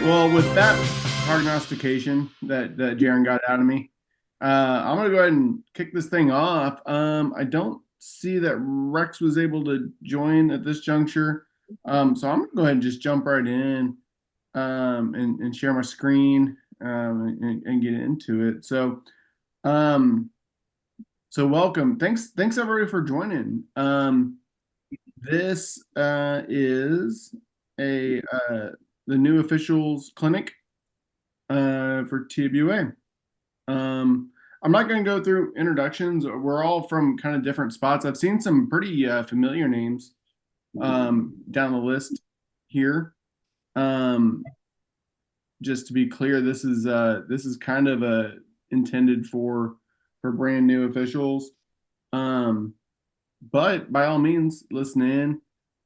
Well, with that prognostication that Jaron got out of me, I'm gonna go ahead and kick this thing off. I don't see that Rex was able to join at this juncture, so I'm gonna go ahead and just jump right in and share my screen and get into it. Um, so welcome. Thanks everybody for joining. This is a the new officials clinic for TWA. I'm not going to go through introductions. We're all from kind of different spots. I've seen some pretty familiar names down the list here. Um, just to be clear, this is kind of intended for brand new officials. Um, but by all means, listen in.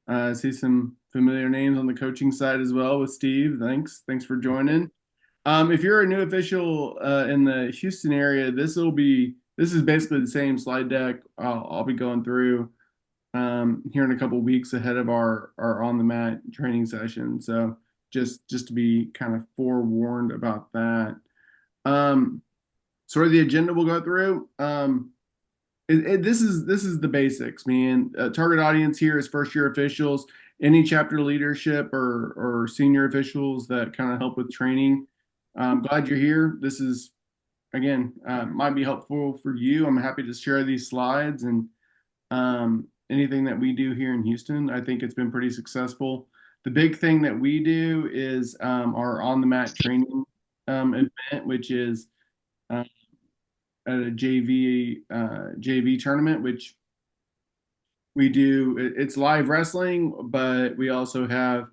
I see some familiar names on the coaching side as well with Steve. Thanks for joining. If you're a new official in the Houston area, this is basically the same slide deck I'll be going through here in a couple weeks ahead of our on the mat training session. So just to be kind of forewarned about that. Sort of the agenda we'll go through. This is the basics, man. Target audience here is first year officials, any chapter leadership or senior officials that kind of help with training. I'm glad you're here. This is again might be helpful for you. I'm happy to share these slides and anything that we do here in Houston. I think it's been pretty successful. The big thing that we do is our on the mat training event, which is at a JV tournament, which we do. It's live wrestling, but we also have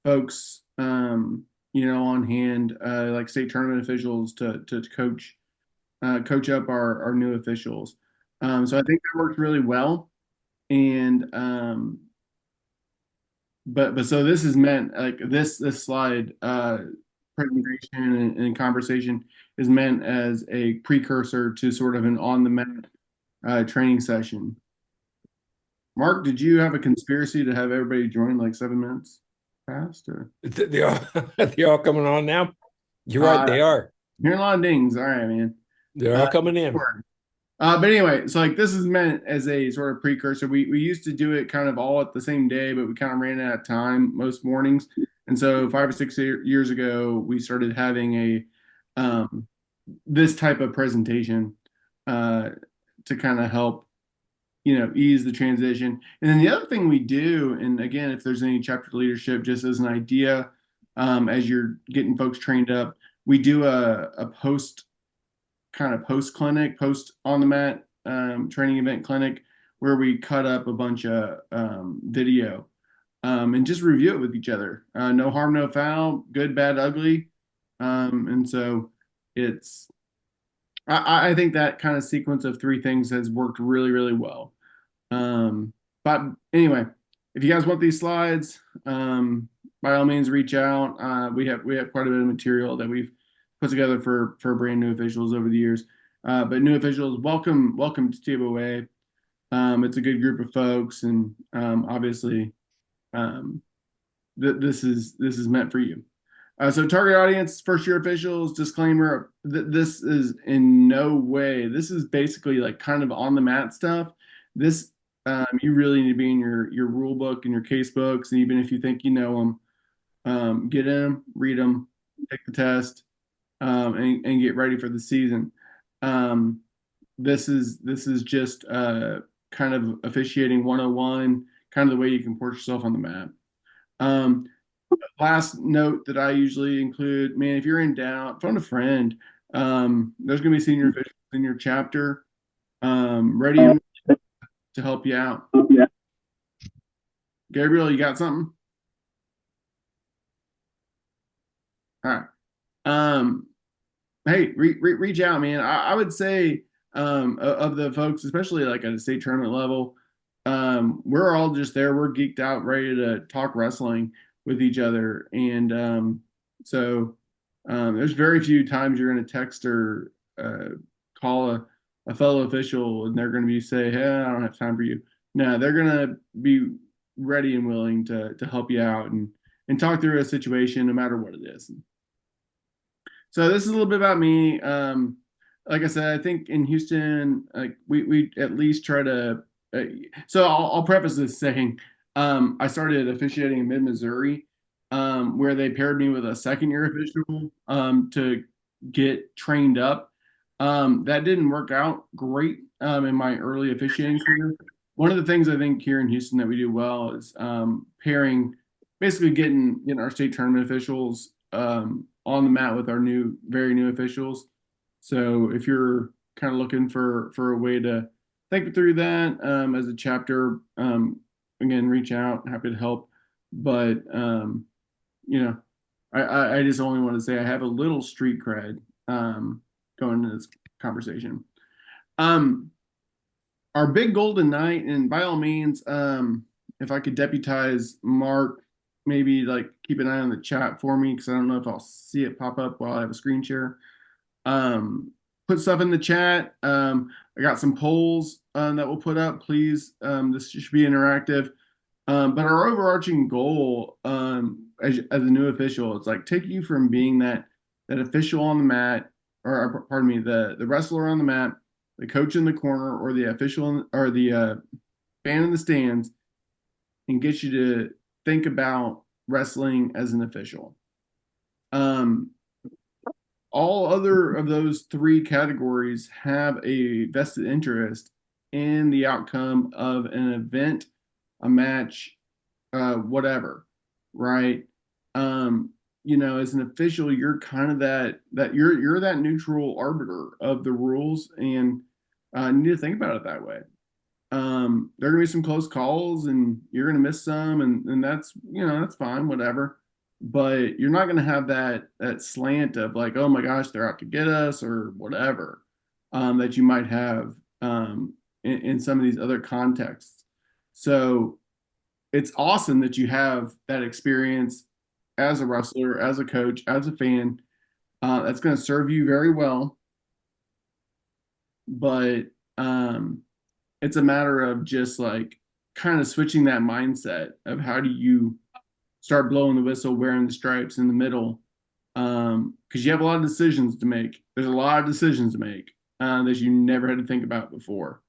folks, on hand, like state tournament officials to coach up our new officials. So I think that works really well. And but so this is meant like this slide presentation and conversation is meant as a precursor to sort of an on the mat training session. Mark, did you have a conspiracy to have everybody join like 7 minutes past or They are they are coming on now. You're right, uh they are. hearing a lot of dings. All right, man. They're Uh, all coming in. but anyway, so like this is meant as a sort of precursor. We used to do it kind of all at the same day, but we kind of ran out of time most mornings. And so 5 or 6 years ago, we started having a this type of presentation uh, to kind of help ease the transition. And then the other thing we do, and again, if there's any chapter leadership, just as an idea, as you're getting folks trained up, we do a post clinic, post on the mat training event clinic where we cut up a bunch of video and just review it with each other. No harm, no foul, good, bad, ugly. And so it's, I think that kind of sequence of three things has worked really, really well. But anyway, if you guys want these slides, by all means reach out. We have quite a bit of material that we've put together for brand new officials over the years. But new officials, welcome to TWA. It's a good group of folks, and obviously, um, this is meant for you. So target audience, first year officials, disclaimer, this is in no way, this is basically like kind of on the mat stuff. This, you really need to be in your rule book and your case books. And even if you think you know them, get in them, read them, take the test, and get ready for the season. Um, this is just kind of officiating 101, kind of the way you can put yourself on the map. Um, Last note that I usually include, man, if you're in doubt, phone a friend. There's going to be senior officials in your chapter ready to help you out. Gabriel, you got something? All right. Um, hey, reach out, man. I would say of the folks, especially like at a state tournament level, we're all just there. We're geeked out, ready to talk wrestling with each other. And there's very few times you're going to text or call a fellow official and they're going to be say, "Hey, I don't have time for you." No, they're going to be ready and willing to help you out and talk through a situation, no matter what it is. So this is a little bit about me. Like I said, I think in Houston, like we at least try to. Uh, so I'll preface this saying, I started officiating in mid Missouri, where they paired me with a second year official to get trained up. That didn't work out great in my early officiating career. One of the things I think here in Houston that we do well is pairing, basically getting our state tournament officials on the mat with our very new officials. So if you're kind of looking for a way to think through that as a chapter, again, reach out. Happy to help. But you know, I just only want to say I have a little street cred going into this conversation. Um, our big golden night, and by all means, if I could deputize Mark, maybe like keep an eye on the chat for me because I don't know if I'll see it pop up while I have a screen share. Put stuff in the chat. I got some polls that we'll put up. Please, this should be interactive. But our overarching goal as a new official, it's like take you from being that official on the mat, or pardon me, the wrestler on the mat, the coach in the corner, or the official or the fan in the stands, and get you to think about wrestling as an official. Um, all other of those three categories have a vested interest in the outcome of an event, a match, whatever, right? As an official, you're kind of that you're that neutral arbiter of the rules, and you need to think about it that way. There are gonna be some close calls, and you're gonna miss some, and that's fine, whatever. But you're not gonna have that slant of like, oh my gosh, they're out to get us or whatever, that you might have in some of these other contexts. So it's awesome that you have that experience as a wrestler, as a coach, as a fan. That's going to serve you very well. But it's a matter of just like kind of switching that mindset of how do you start blowing the whistle, wearing the stripes in the middle. Because you have a lot of decisions to make. There's a lot of decisions to make that you never had to think about before.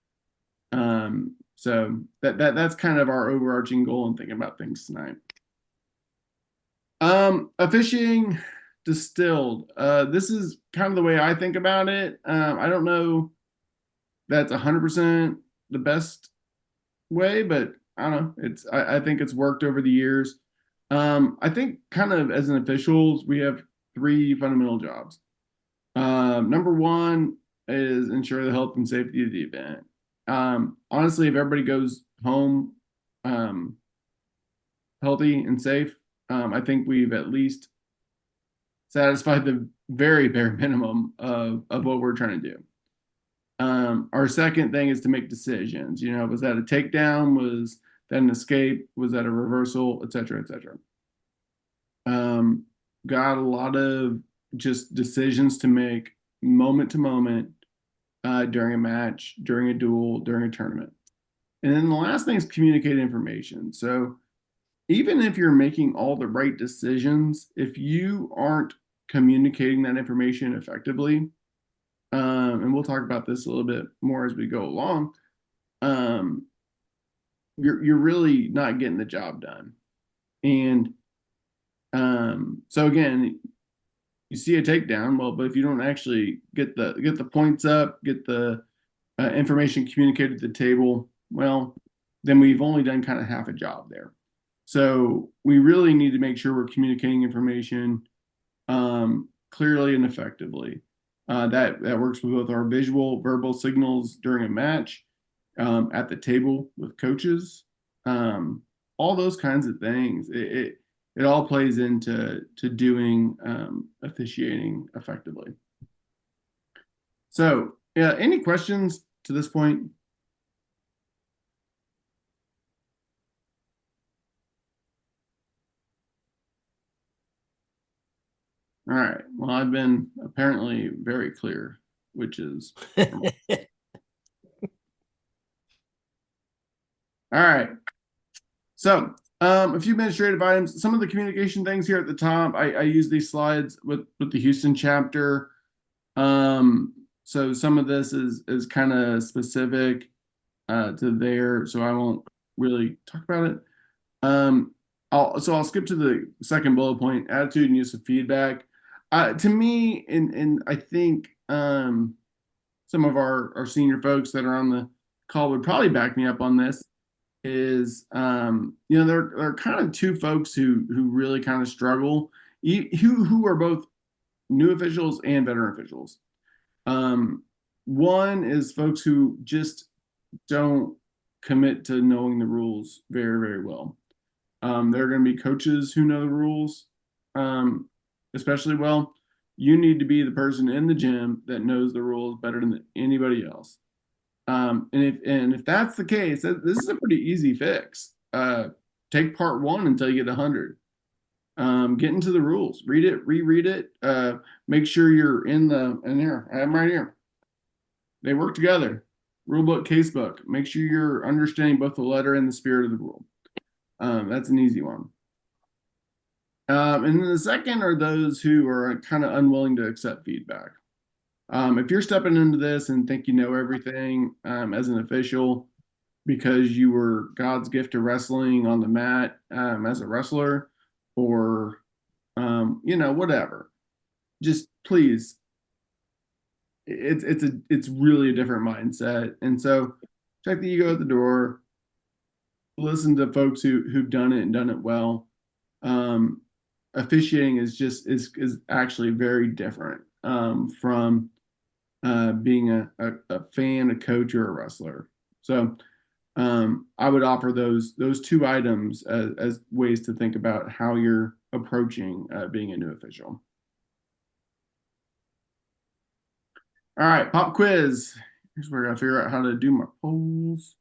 So that's kind of our overarching goal in thinking about things tonight. Officiating distilled. This is kind of the way I think about it. I don't know that's 100% the best way, but I don't know. I think it's worked over the years. I think kind of as an officials, we have three fundamental jobs. Number one is ensure the health and safety of the event. Honestly, if everybody goes home healthy and safe, I think we've at least satisfied the very bare minimum of what we're trying to do. Our second thing is to make decisions. Was that a takedown? Was that an escape? Was that a reversal? Et cetera, et cetera. Got a lot of just decisions to make moment to moment during a match, during a duel, during a tournament. And then the last thing is communicate information. So even if you're making all the right decisions, if you aren't communicating that information effectively, and we'll talk about this a little bit more as we go along, you're really not getting the job done. And so again, you see a takedown, well, but if you don't actually get the points up, get the information communicated to the table, well, then we've only done kind of half a job there. So we really need to make sure we're communicating information clearly and effectively. That works with both our visual, verbal signals during a match, at the table with coaches, all those kinds of things. It all plays into doing officiating effectively. So, yeah, any questions to this point? All right. Well, I've been apparently very clear, which is all right. So, A few administrative items. Some of the communication things here at the top. I use these slides with the Houston chapter. So some of this is kind of specific to there, so I won't really talk about it. I'll skip to the second bullet point: attitude and use of feedback. To me, and I think some of our senior folks that are on the call would probably back me up on this. Is there are kind of two folks who really kind of struggle, who are both new officials and veteran officials. One is folks who just don't commit to knowing the rules very, very well. There are going to be coaches who know the rules, especially well. You need to be the person in the gym that knows the rules better than anybody else. And if that's the case, this is a pretty easy fix. Take part one until you get 100. Get into the rules, read it, reread it. Make sure you're in here. I'm right here. They work together. Rule book, case book. Make sure you're understanding both the letter and the spirit of the rule. That's an easy one. And then the second are those who are kind of unwilling to accept feedback. If you're stepping into this and think you know everything as an official because you were God's gift to wrestling on the mat as a wrestler, or whatever, just please, it's really a different mindset. And so check the ego at the door. Listen to folks who've done it and done it well. Officiating is actually very different from being a fan, a coach, or a wrestler. So I would offer those two items as ways to think about how you're approaching being a new official. All right, pop quiz. Here's where I gotta figure out how to do my polls.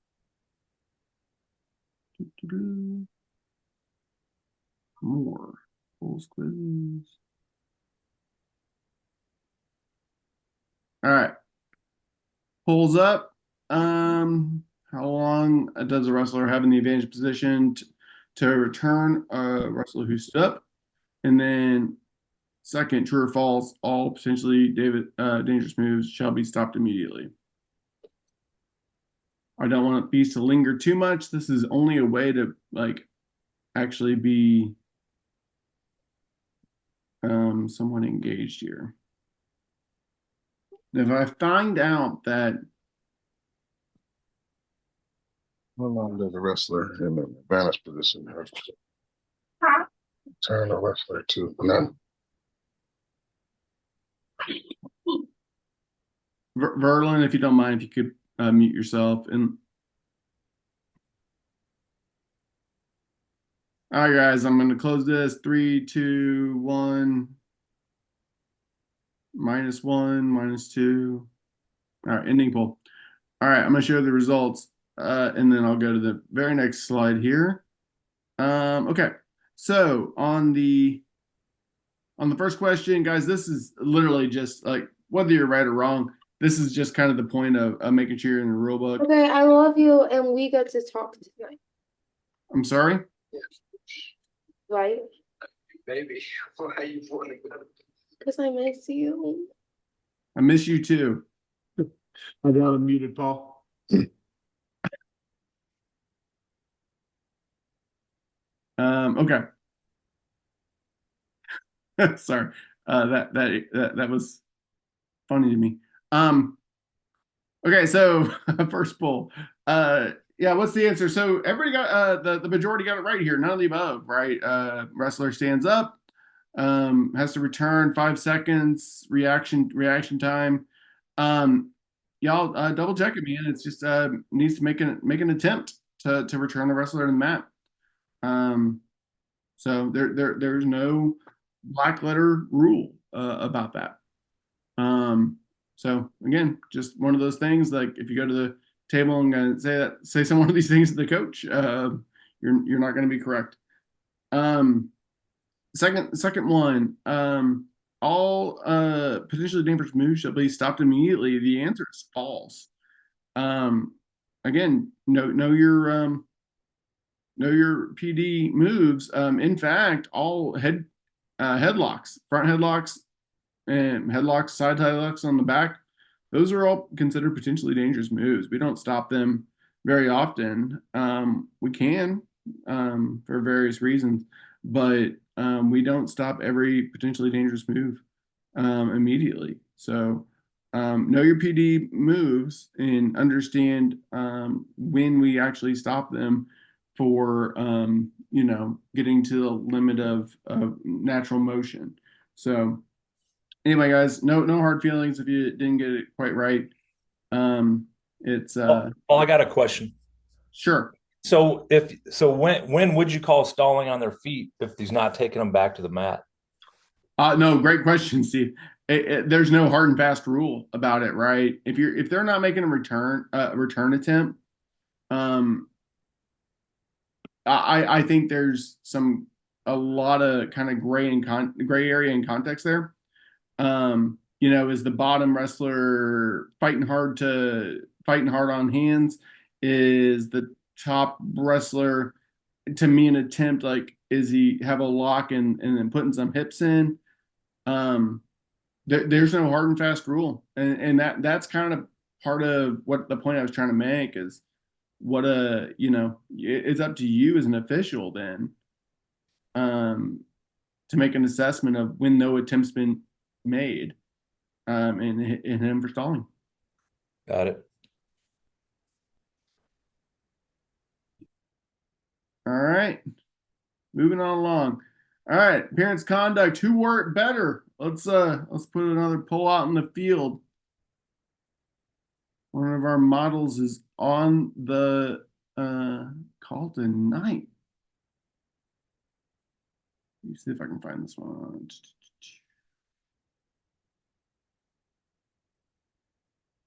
More polls quiz. All right, polls up. How long does a wrestler have in the advantage position to return a wrestler who stood up? And then second, true or false, all potentially dangerous moves shall be stopped immediately. I don't want these to linger too much. This is only a way to actually be somewhat engaged here. If I find out that how long does a wrestler in an advanced position have to turn a wrestler to none? Verlin, if you don't mind, if you could mute yourself. And all right, guys, I'm going to close this. 3, 2, 1. -1, -2. All right, ending poll. All right, I'm going to show the results, and then I'll go to the very next slide here. Okay, so on the first question, guys, this is literally just like whether you're right or wrong. This is just kind of the point of making sure you're in the rule book. Okay, I love you, and we get to talk tonight, I'm sorry? right? Baby, why you want to go? Because I miss you. I miss you too. I got him muted, Paul. Okay. Sorry. That was funny to me. Okay, so first poll. Yeah, what's the answer? So everybody got the majority got it right here. None of the above, right? Wrestler stands up, has to return 5 seconds, reaction time. Y'all double check it, man. It's just needs to make an attempt to return the wrestler to the mat. So there's no black letter rule about that. So again, just one of those things. Like if you go to the table and say some one of these things to the coach, you're not going to be correct. Second one, all potentially dangerous moves shall be stopped immediately. The answer is false. Again, know know your PD moves. In fact, all headlocks, front headlocks, and headlocks, side headlocks on the back, those are all considered potentially dangerous moves. We don't stop them very often. We can for various reasons, but we don't stop every potentially dangerous move immediately. So know your PD moves and understand when we actually stop them for getting to the limit of natural motion. So anyway, guys, no hard feelings if you didn't get it quite right. It's Well, I got a question. sure. So when would you call stalling on their feet if he's not taking them back to the mat? No, great question, Steve. There's no hard and fast rule about it, right? If they're not making a return attempt, um, I think there's a lot of kind of gray area in context there. Is the bottom wrestler fighting hard on hands? Is the top wrestler, to me, an attempt, like, is he have a lock and then putting some hips in? There's no hard and fast rule, and that's kind of part of what the point I was trying to make is it's up to you as an official then to make an assessment of when no attempt's been made and him for stalling. Got it. All right, moving on along. All right, appearance conduct. Who wore it better? Let's put another poll out in the field. One of our models is on the call tonight. Let me see if I can find this one.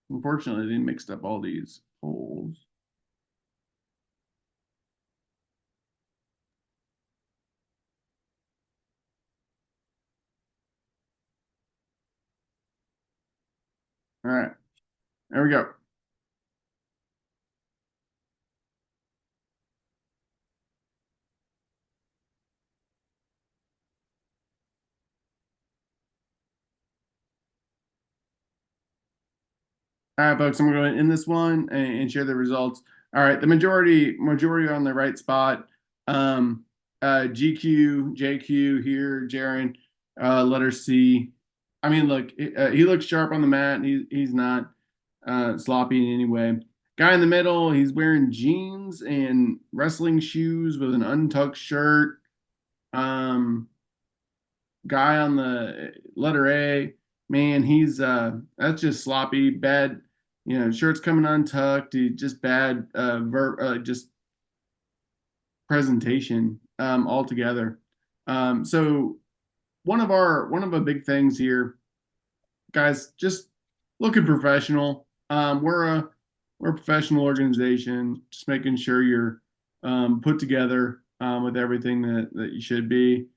Unfortunately, they mixed up all these polls. All right, there we go. All right, folks, I'm going to end this one and share the results. All right, the majority are on the right spot. GQ, JQ here, Jaron, letter C. I mean, look, he looks sharp on the mat. He's not sloppy in any way. Guy in the middle, he's wearing jeans and wrestling shoes with an untucked shirt. Guy on the letter A, man, he's that's just sloppy, bad. Shirt's coming untucked. Just bad, just presentation altogether. So one of the big things here, guys, just looking professional. We're a professional organization, just making sure you're put together with everything that you should be.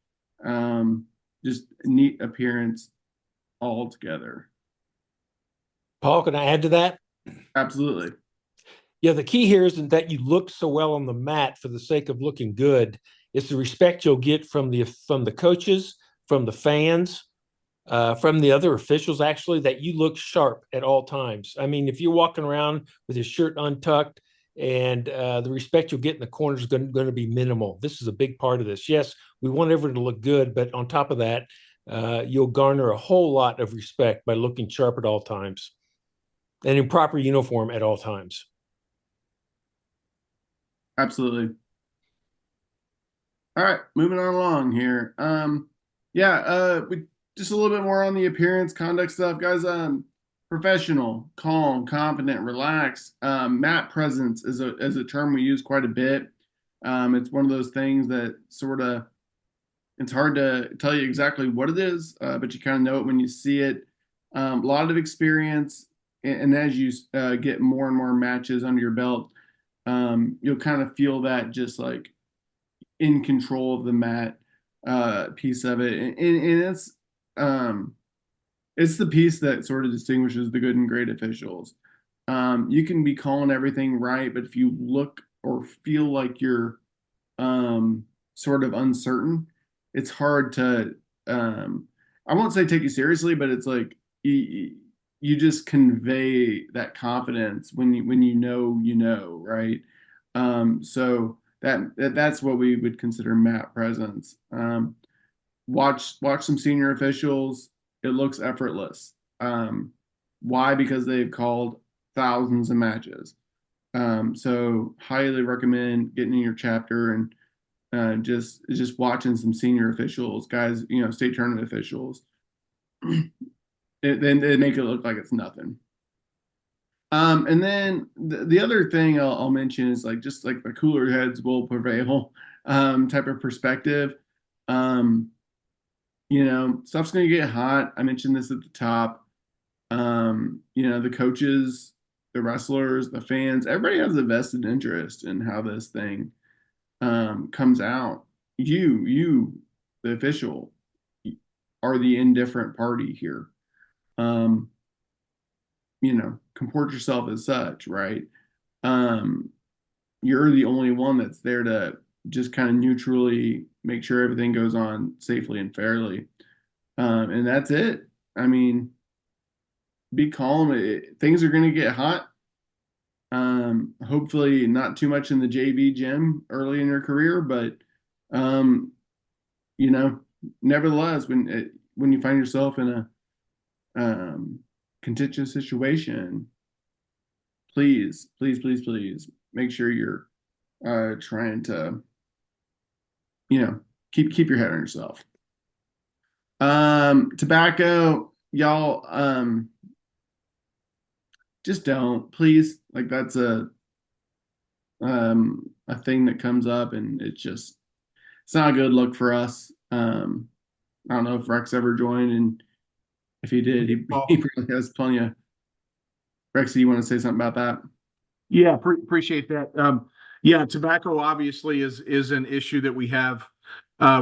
Just neat appearance altogether. Paul, can I add to that? Absolutely. Yeah, the key here isn't that you look so well on the mat for the sake of looking good. It's the respect you'll get from the coaches, from the fans, from the other officials, actually, that you look sharp at all times. I mean, if you're walking around with your shirt untucked, and the respect you'll get in the corner is going to be minimal. This is a big part of this. Yes, we want everyone to look good, but on top of that, you'll garner a whole lot of respect by looking sharp at all times and in proper uniform at all times. Absolutely. All right, moving on along here. We just a little bit more on the appearance, conduct stuff, guys. Professional, calm, confident, relaxed. Mat presence is a term we use quite a bit. It's one of those things that it's hard to tell you exactly what it is, but you kind of know it when you see it. A lot of experience, and as you get more and more matches under your belt, you'll kind of feel that just like in control of the mat piece of it, and it's the piece that sort of distinguishes the good and great officials. You can be calling everything right, but if you look or feel like you're sort of uncertain, it's hard to I won't say take you seriously, but it's like you just convey that confidence when you know, right? So that's what we would consider mat presence. Watch some senior officials. It looks effortless. Why? Because they've called thousands of matches. So highly recommend getting in your chapter and just watching some senior officials, guys, state tournament officials. Then they make it look like it's nothing. And then the other thing I'll mention is like just like the cooler heads will prevail type of perspective. Stuff's gonna get hot. I mentioned this at the top. The coaches, the wrestlers, the fans, everybody has a vested interest in how this thing comes out. The official, are the indifferent party here. Comport yourself as such, right? You're the only one that's there to just kind of neutrally make sure everything goes on safely and fairly. And that's it. I mean, be calm. Things are going to get hot. Hopefully not too much in the JV gym early in your career, but nevertheless, when you find yourself in a contentious situation, please make sure you're trying to keep your head on yourself. Tobacco, y'all, just don't, please. Like that's a thing that comes up, and it's not a good look for us. I don't know if Rex ever joined, and if he did, he probably has plenty of. Rex, do you want to say something about that? Yeah, appreciate that. Yeah, tobacco obviously is an issue that we have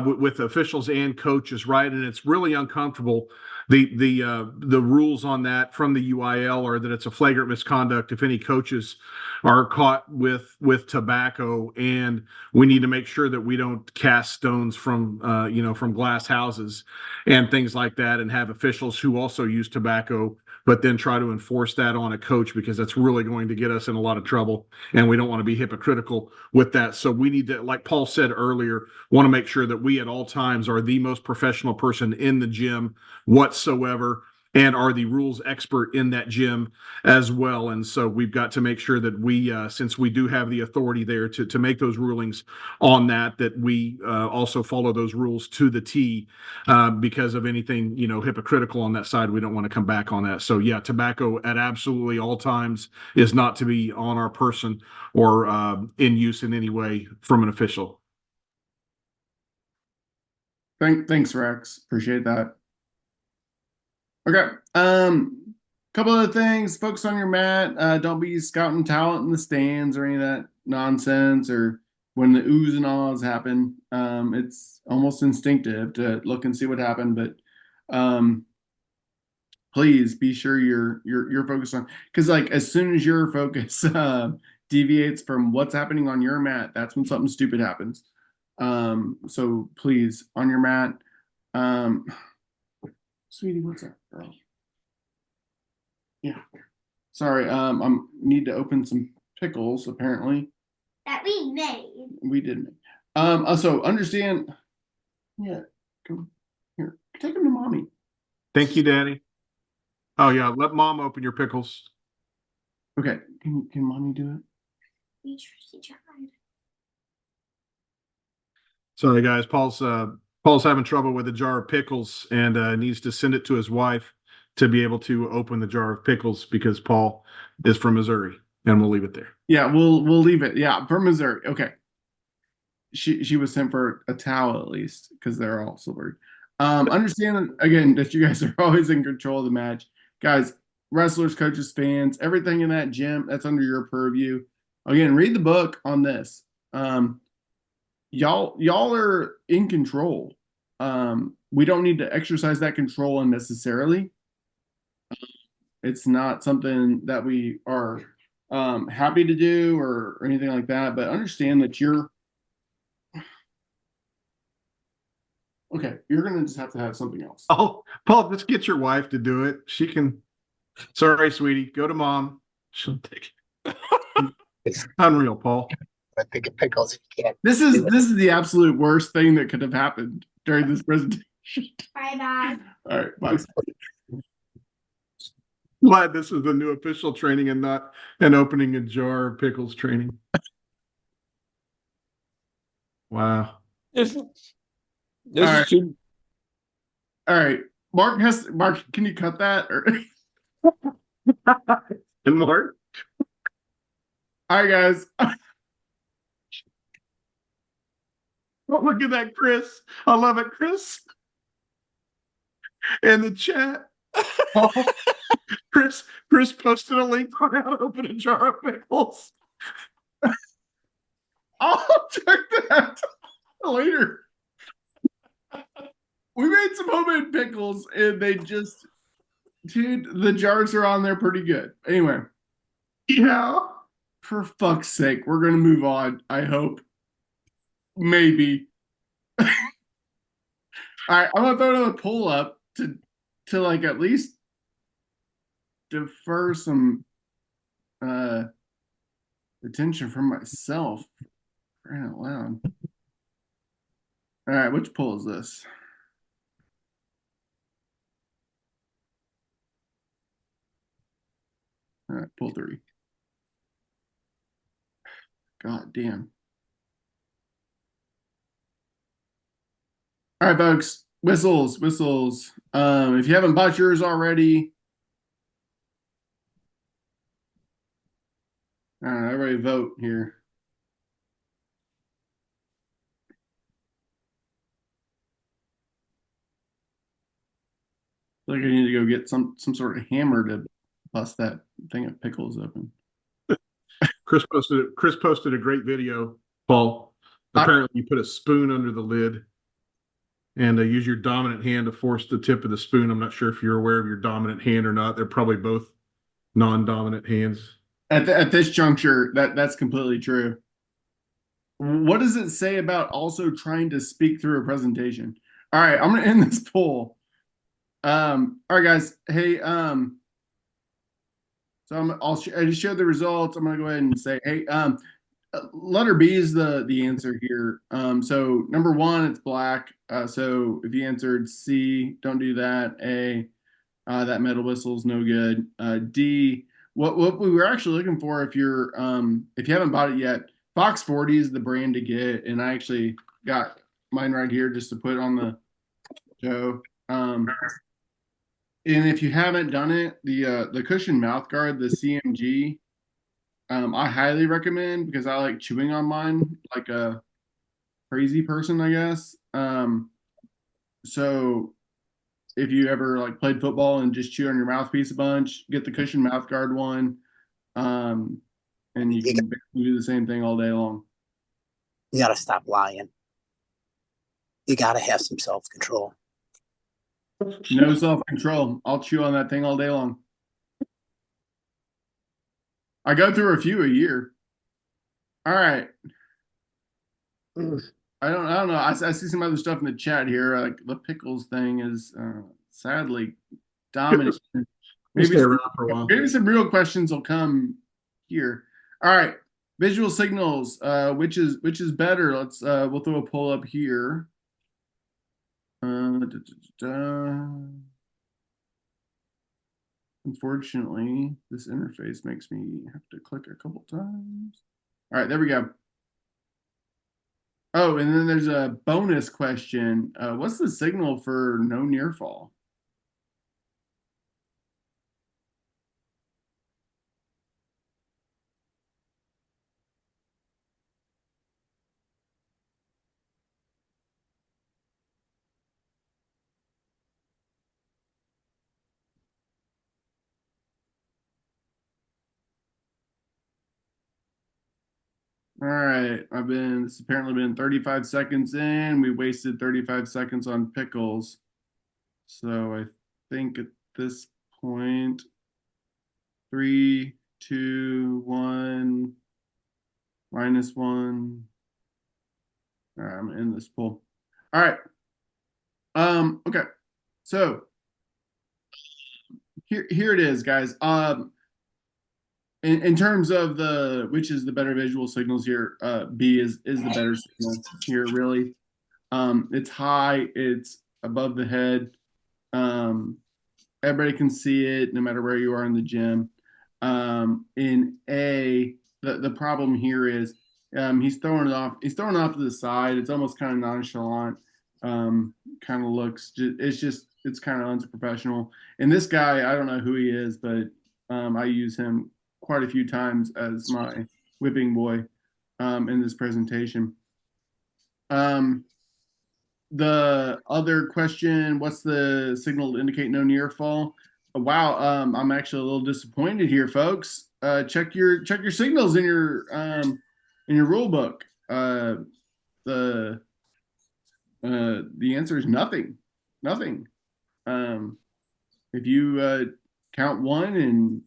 with officials and coaches, right? And it's really uncomfortable. The rules on that from the UIL are that it's a flagrant misconduct if any coaches are caught with tobacco, and we need to make sure that we don't cast stones from from glass houses and things like that, and have officials who also use tobacco but then try to enforce that on a coach, because that's really going to get us in a lot of trouble, and we don't want to be hypocritical with that. So we need to, like Paul said earlier, want to make sure that we at all times are the most professional person in the gym whatsoever, and are the rules expert in that gym as well. And so we've got to make sure that we, since we do have the authority there to make those rulings on that we also follow those rules to the T, because of anything, hypocritical on that side. We don't want to come back on that. So yeah, tobacco at absolutely all times is not to be on our person or in use in any way from an official. Thanks, Rex. Appreciate that. Okay. Couple other things. Focus on your mat. Don't be scouting talent in the stands or any of that nonsense, or when the oohs and ahs happen. It's almost instinctive to look and see what happened, but please be sure you're focused on, because like as soon as your focus deviates from what's happening on your mat, that's when something stupid happens. So please, on your mat. Sweetie, what's up, girl? Yeah. Sorry, I'm need to open some pickles, apparently. That we made. We did make. So understand. Yeah, come here. Take them to mommy. Thank you, Daddy. Oh yeah, let Mom open your pickles. Okay, can mommy do it? We tried. Sorry, guys. Paul's having trouble with a jar of pickles, and needs to send it to his wife to be able to open the jar of pickles, because Paul is from Missouri, and we'll leave it there. Yeah, we'll leave it. Yeah, from Missouri. Okay. She was sent for a towel at least, because they're all silvered. Understand again that you guys are always in control of the match, guys. Wrestlers, coaches, fans, everything in that gym, that's under your purview. Again, read the book on this. Y'all are in control. We don't need to exercise that control unnecessarily. It's not something that we are happy to do or anything like that, but understand that you're Okay, you're gonna just have to have something else. Oh, Paul, just get your wife to do it. She can. Sorry, sweetie. Go to mom. She'll take it. Unreal, Paul. I think of pickles if you can't. This is the absolute worst thing that could have happened during this presentation. Bye bye. All right, bye. Glad this is the new official training and not an opening a jar of pickles training. Wow. This All is right. too, All right, Mark. Can you cut that? Or And Mark, all right, guys. oh, look at that, Chris. I love it, Chris. In the chat. Chris posted a link on how to open a jar of pickles. I'll check that later. We made some homemade pickles, and they just, dude, the jars are on there pretty good. Anyway, Yeah. for fuck's sake, we're gonna move on. I hope. Maybe. All right, I'm gonna throw another poll up to like at least defer some attention from myself. Crying out loud. All right, which poll is this? All right, poll 3. God damn. All right, folks. Whistles. If you haven't bought yours already, everybody vote here. I feel like I need to go get some sort of hammer to bust that thing of pickles open. Chris posted a great video, Paul. Apparently, you put a spoon under the lid and use your dominant hand to force the tip of the spoon. I'm not sure if you're aware of your dominant hand or not. They're probably both non-dominant hands. At this juncture, that's completely true. What does it say about also trying to speak through a presentation? All right, I'm gonna end this poll. All right, guys. Hey, so I just showed the results. I'm gonna go ahead and say, hey, letter B is the answer here. So number 1, it's black. So if you answered C, don't do that. A, that metal whistle is no good. D, what we were actually looking for, if you haven't bought it yet, Fox 40 is the brand to get, and I actually got mine right here just to put on the show. And if you haven't done it, the cushion mouth guard, the CMG, I highly recommend, because I like chewing on mine like a crazy person, I guess. So if you ever like played football and just chew on your mouthpiece a bunch, get the cushion mouth guard one. And you can do the same thing all day long. You got to stop lying. You got to have some self-control. No self-control. I'll chew on that thing all day long. I go through a few a year. All right. I don't know. I see some other stuff in the chat here. Like the pickles thing is sadly dominant. Stay around for a while. Maybe some real questions will come here. All right. Visual signals. Which is better? Let's we'll throw a poll up here. Unfortunately, this interface makes me have to click a couple times. All right, there we go. Oh, and then there's a bonus question. What's the signal for no near fall? All right, it's apparently been 35 seconds in. We wasted 35 seconds on pickles. So I think at this point, 3, 2, 1, -1. All right, I'm gonna end this poll. All right. Okay. So here it is, guys. In terms of which is the better visual signals here, B is the better signal here, really. It's high, it's above the head. Everybody can see it no matter where you are in the gym. In A, the problem here is he's throwing it off. He's throwing it off to the side. It's almost kind of nonchalant. Kind of looks. It's kind of unprofessional. And this guy, I don't know who he is, but I use him quite a few times as my whipping boy in this presentation. The other question, what's the signal to indicate no near fall? Wow, I'm actually a little disappointed here, folks. Check your signals in your rule book. The answer is nothing. Nothing. If you count one and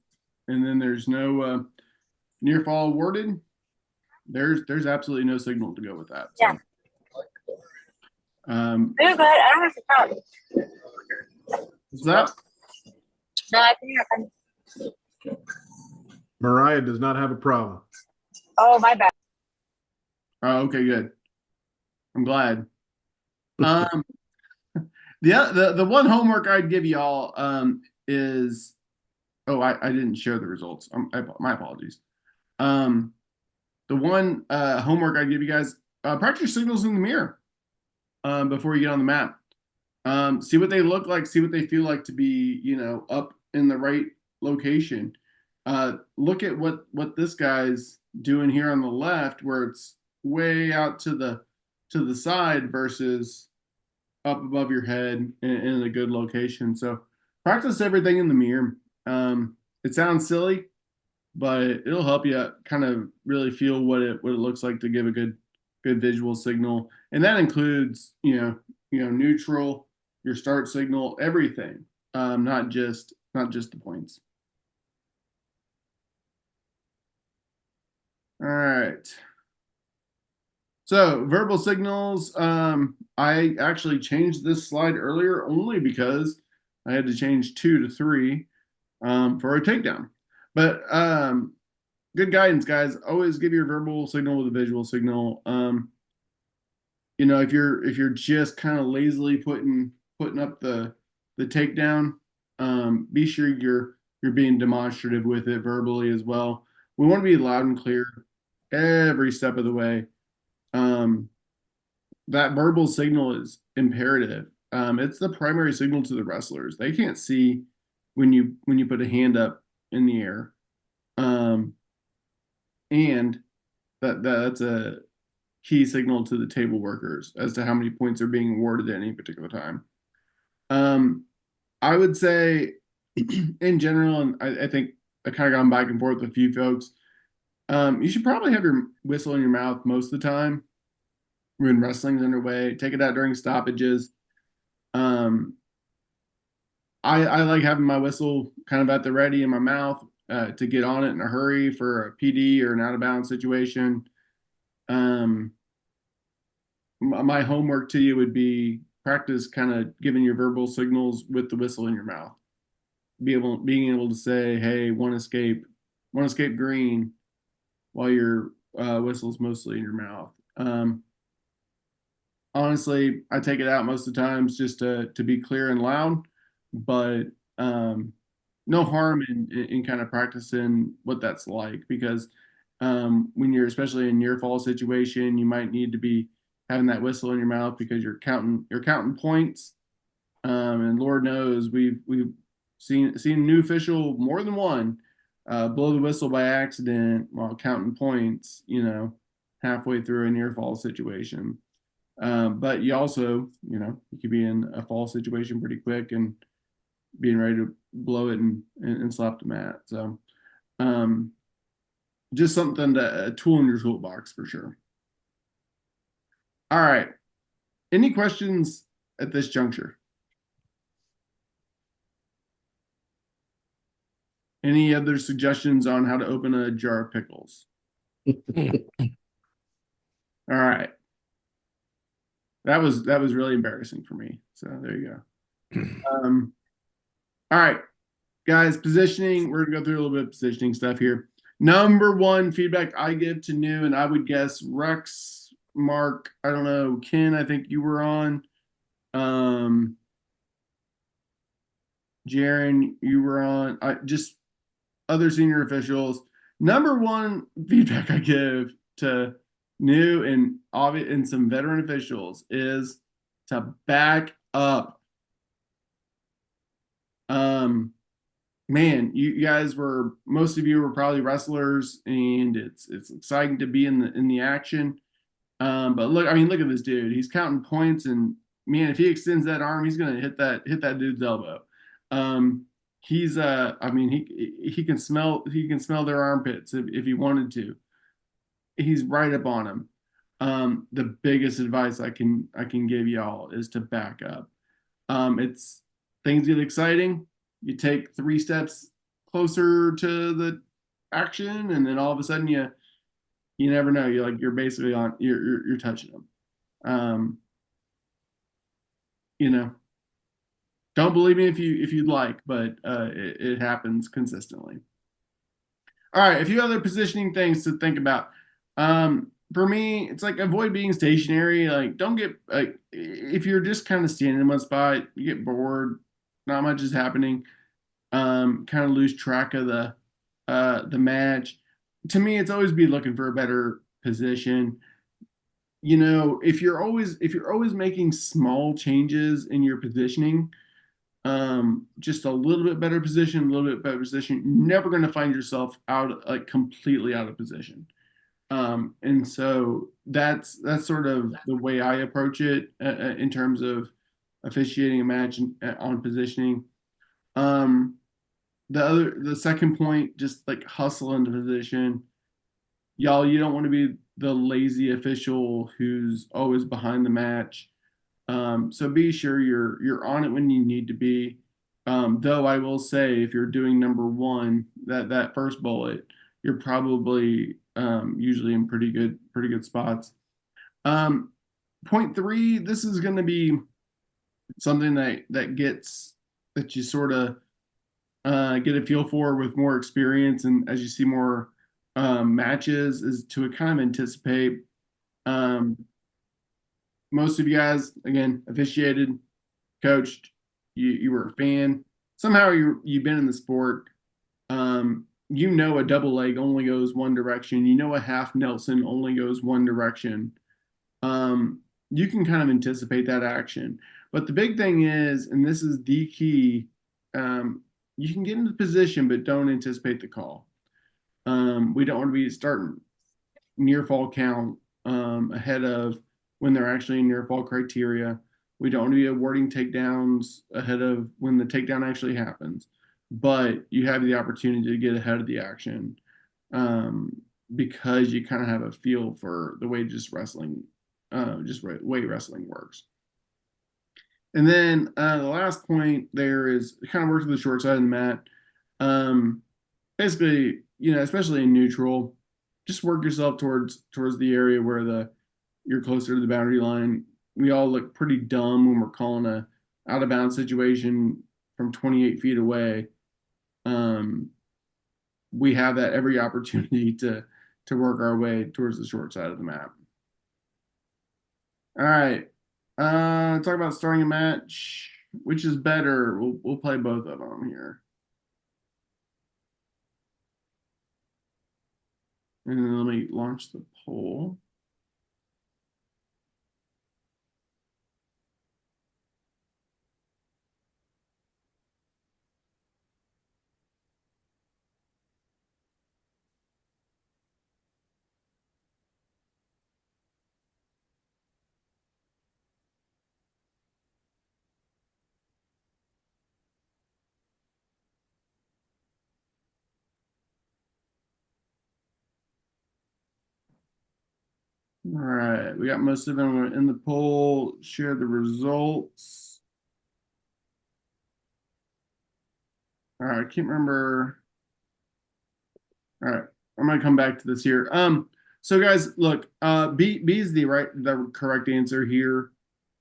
then there's no near fall awarded, there's absolutely no signal to go with that. So. Yeah. They're good. I don't have a problem. What's that? No, I think I can. Mariah does not have a problem. Oh, my bad. Oh, okay, good. I'm glad. The one homework I'd give y'all is, I didn't share the results. My apologies. The one homework I'd give you guys, practice signals in the mirror before you get on the mat. See what they look like, see what they feel like to be, up in the right location. Look at what this guy's doing here on the left, where it's way out to the side versus up above your head in a good location. So practice everything in the mirror. It sounds silly, but it'll help you kind of really feel what it looks like to give a good visual signal, and that includes neutral, your start signal, everything, not just the points. All right. So verbal signals. I actually changed this slide earlier only because I had to change 2 to 3 for a takedown. But good guidance, guys. Always give your verbal signal with a visual signal. If you're just kind of lazily putting up the takedown, be sure you're being demonstrative with it verbally as well. We want to be loud and clear every step of the way. That verbal signal is imperative. It's the primary signal to the wrestlers. They can't see when you put a hand up in the air. And that's a key signal to the table workers as to how many points are being awarded at any particular time. I would say in general, and I think I kind of gone back and forth with a few folks, you should probably have your whistle in your mouth most of the time when wrestling's underway. Take it out during stoppages. I like having my whistle kind of at the ready in my mouth to get on it in a hurry for a PD or an out of bounds situation. My homework to you would be practice kind of giving your verbal signals with the whistle in your mouth. Being able to say, "Hey, one escape green," while your whistle's mostly in your mouth. Honestly, I take it out most of the times just to be clear and loud, but no harm in kind of practicing what that's like, because when you're especially in near fall situation, you might need to be having that whistle in your mouth because you're counting points. And Lord knows we've seen a new official, more than one, blow the whistle by accident while counting points, halfway through a near fall situation. But you also, you could be in a fall situation pretty quick and being ready to blow it and slap the mat. So just something a tool in your toolbox for sure. All right. Any questions at this juncture? Any other suggestions on how to open a jar of pickles? All right. That was really embarrassing for me. So there you go. All right, guys, positioning. We're gonna go through a little bit of positioning stuff here. Number one feedback I give to new, and I would guess Rex, Mark, I don't know, Ken, I think you were on. Jaron, you were on. Just other senior officials. Number one feedback I give to new and some veteran officials is to back up. Man, you guys were, most of you were probably wrestlers, and it's exciting to be in the action. But look, I mean, look at this dude. He's counting points, and man, if he extends that arm, he's gonna hit that dude's elbow. I mean, he can smell their armpits if he wanted to. He's right up on him. The biggest advice I can give y'all is to back up. It's things get exciting. You take 3 steps closer to the action, and then all of a sudden you never know. You're basically on you're touching them. You know, don't believe me if you'd like, but it happens consistently. All right, a few other positioning things to think about. For me, it's like avoid being stationary. Like, don't get like if you're just kind of standing in one spot, you get bored. Not much is happening. Kind of lose track of the match. To me, it's always be looking for a better position. You know, if you're always making small changes in your positioning, just a little bit better position, a little bit better position, you're never going to find yourself like completely out of position. And so that's sort of the way I approach it in terms of officiating a match on positioning. The second point, just like hustle into position. Y'all, you don't want to be the lazy official who's always behind the match. So be sure you're on it when you need to be. Though I will say, if you're doing number one, that first bullet, you're probably usually in pretty good spots. Point 3, this is going to be something that you sort of get a feel for with more experience, and as you see more matches, is to kind of anticipate. Most of you guys, again, officiated, coached, you were a fan. Somehow you've been in the sport. You know a double leg only goes one direction. You know a half Nelson only goes one direction. You can kind of anticipate that action. But the big thing is, and this is the key, you can get into position, but don't anticipate the call. We don't want to be starting near fall count ahead of when they're actually in near fall criteria. We don't want to be awarding takedowns ahead of when the takedown actually happens. But you have the opportunity to get ahead of the action because you kind of have a feel for the way way wrestling works. And then the last point there is kind of work to the short side of the mat. Basically, you know, especially in neutral, just work yourself towards the area where you're closer to the boundary line. We all look pretty dumb when we're calling a out of bounds situation from 28 feet away. We have that every opportunity to work our way towards the short side of the map. All right. Talk about starting a match. Which is better? We'll play both of them here. And then let me launch the poll. All right, we got most of them in the poll. Share the results. All right, I can't remember. All right, I'm gonna come back to this here. So guys, look, B is the correct answer here.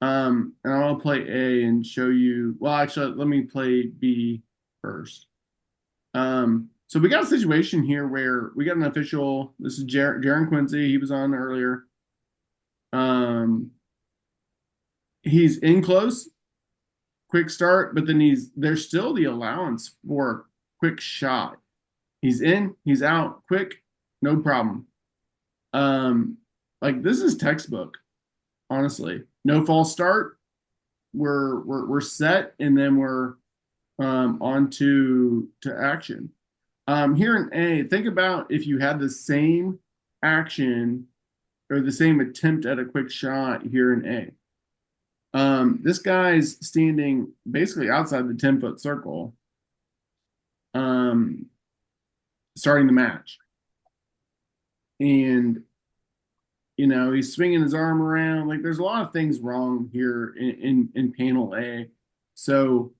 And I'll play A and show you. Well, actually, let me play B first. So we got a situation here where we got an official. This is Jaron Quincy. He was on earlier. He's in close, quick start, but then there's still the allowance for quick shot. He's in, he's out, quick, no problem. Like this is textbook, honestly. No false start. We're set, and then we're on to action. Here in A, think about if you had the same action or the same attempt at a quick shot here in A. This guy's standing basically outside the 10-foot circle, starting the match. And, he's swinging his arm around. Like, there's a lot of things wrong here in panel A. So,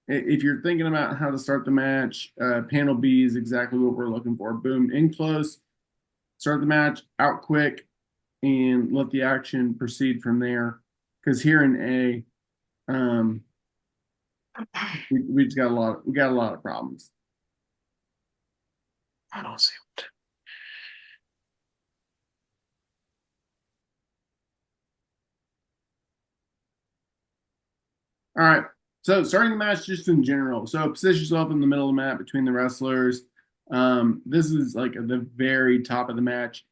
if you're thinking about how to start the match, panel B is exactly what we're looking for. Boom, in close, start the match, out quick, and let the action proceed from there. Because here in A, we just got a lot of problems. I don't see it. All right. So starting the match just in general. So position yourself in the middle of the map between the wrestlers. This is like at the very top of the match.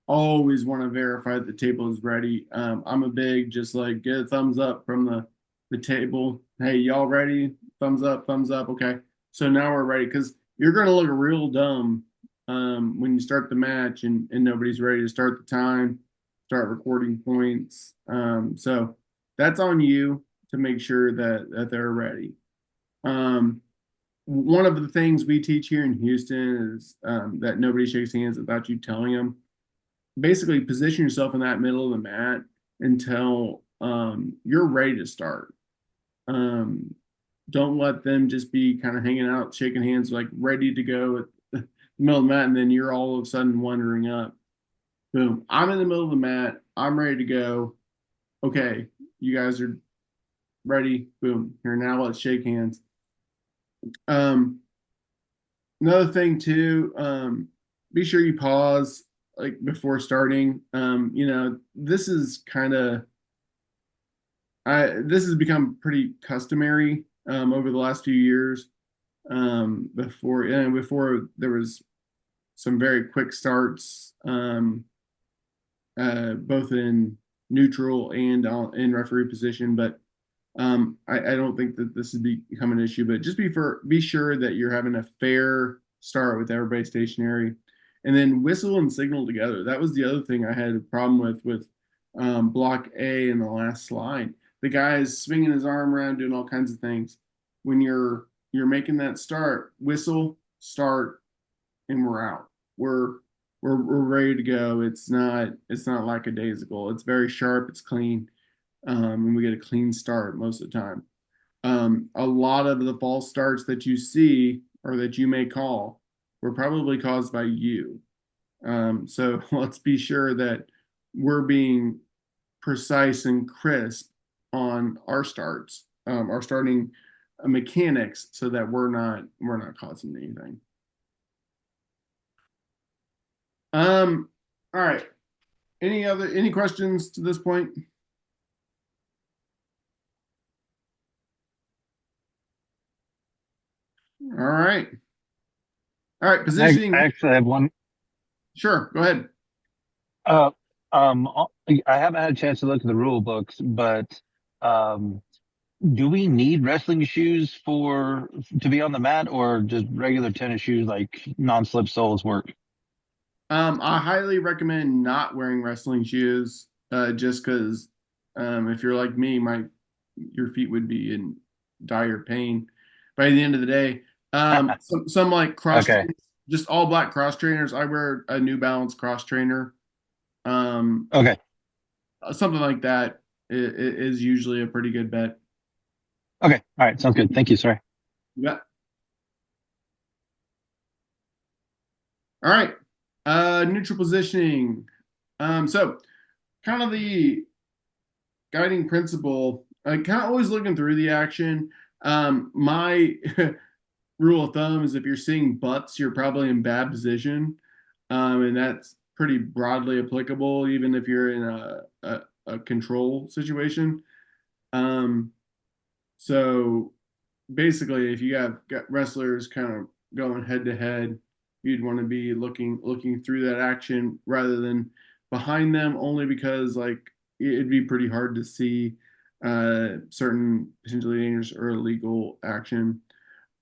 Always want to verify that the table is ready. I'm a big just like get a thumbs up from the table. Hey, y'all ready? Thumbs up, thumbs up. Okay. So now we're ready because you're going to look real dumb when you start the match and nobody's ready to start the time, start recording points. So that's on you to make sure that they're ready. One of the things we teach here in Houston is that nobody shakes hands without you telling them. Basically, position yourself in that middle of the mat until you're ready to start. Don't let them just be kind of hanging out, shaking hands, like ready to go at the middle of the mat, and then you're all of a sudden wandering up. Boom. I'm in the middle of the mat. I'm ready to go. Okay, you guys are ready. Boom. Here now, let's shake hands. Another thing too, be sure you pause like before starting. This is kind of this has become pretty customary over the last few years. Before there was some very quick starts, both in neutral and in referee position, but I don't think that this has become an issue. But just be sure that you're having a fair start with everybody stationary, and then whistle and signal together. That was the other thing I had a problem with block A in the last slide. The guy is swinging his arm around, doing all kinds of things. When you're making that start, whistle, start, and we're out. We're ready to go. It's not lackadaisical. It's very sharp. It's clean, and we get a clean start most of the time. A lot of the false starts that you see or that you may call were probably caused by you. So let's be sure that we're being precise and crisp on our starts, our starting mechanics, so that we're not causing anything. All right. Any questions to this point? All right. All right. Positioning. I actually have one. Sure. Go ahead. Uh, I haven't had a chance to look at the rule books, but do we need wrestling shoes to be on the mat, or just regular tennis shoes like non-slip soles work? I highly recommend not wearing wrestling shoes, just because if you're like me, your feet would be in dire pain by the end of the day. Some like cross, Okay. just all black cross trainers. I wear a New Balance cross trainer. Okay. Something like that is usually a pretty good bet. Okay. All right. Sounds good. Thank you. Sorry. Yeah. All right. Neutral positioning. So kind of the guiding principle, kind of always looking through the action. My rule of thumb is if you're seeing butts, you're probably in bad position, and that's pretty broadly applicable, even if you're in a control situation. So basically, if you have got wrestlers kind of going head to head, you'd want to be looking through that action rather than behind them, only because like it'd be pretty hard to see certain potentially dangerous or illegal action.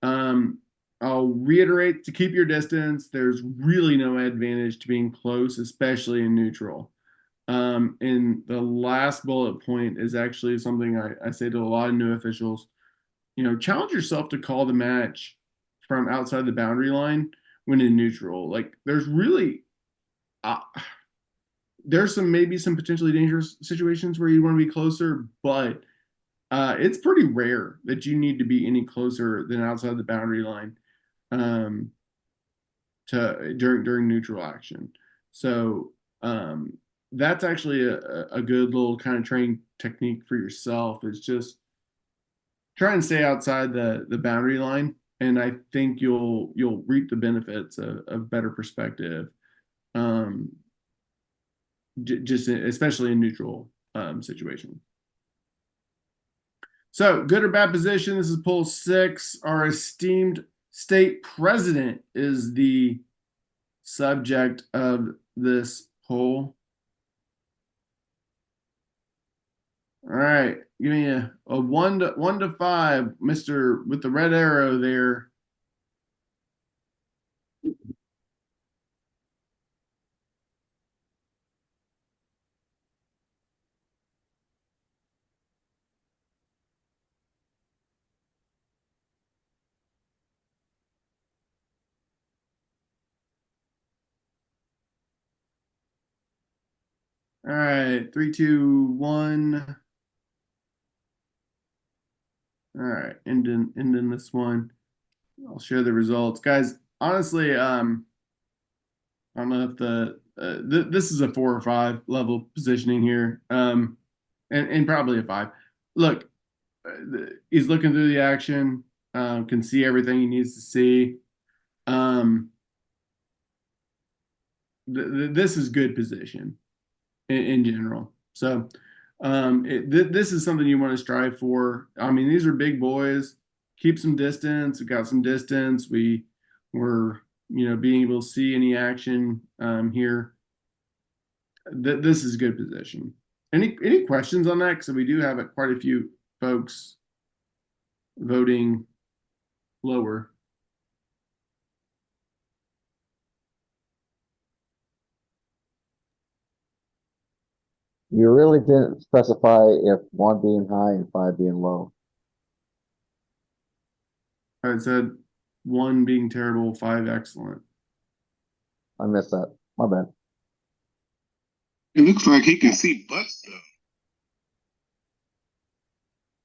Um, I'll reiterate to keep your distance. There's really no advantage to being close, especially in neutral. And the last bullet point is actually something I say to a lot of new officials. Challenge yourself to call the match from outside the boundary line when in neutral. Like uh, there's maybe some potentially dangerous situations where you want to be closer, but it's pretty rare that you need to be any closer than outside the boundary line um, to during neutral action. So that's actually a good little kind of training technique for yourself. Is just try and stay outside the boundary line, and I think you'll reap the benefits of better perspective. Um, just especially in neutral situation. So, good or bad position? This is poll 6. Our esteemed state president is the subject of this poll. All right, give me a 1 to 5, Mr. with the red arrow there. All right, 3, 2, 1. All right, ending this one. I'll share the results, guys. Honestly, I don't know if this is a 4 or 5 level positioning here, and probably a 5. Look, he's looking through the action, can see everything he needs to see. This is good position in general. So this is something you want to strive for. I mean, these are big boys. Keep some distance. We got some distance. We're being able to see any action here. This is a good position. Any questions on that? Because we do have quite a few folks voting lower. You really didn't specify if 1 being high and 5 being low. I said 1 being terrible, 5 excellent. I missed that. My bad. It looks like he can see butts though.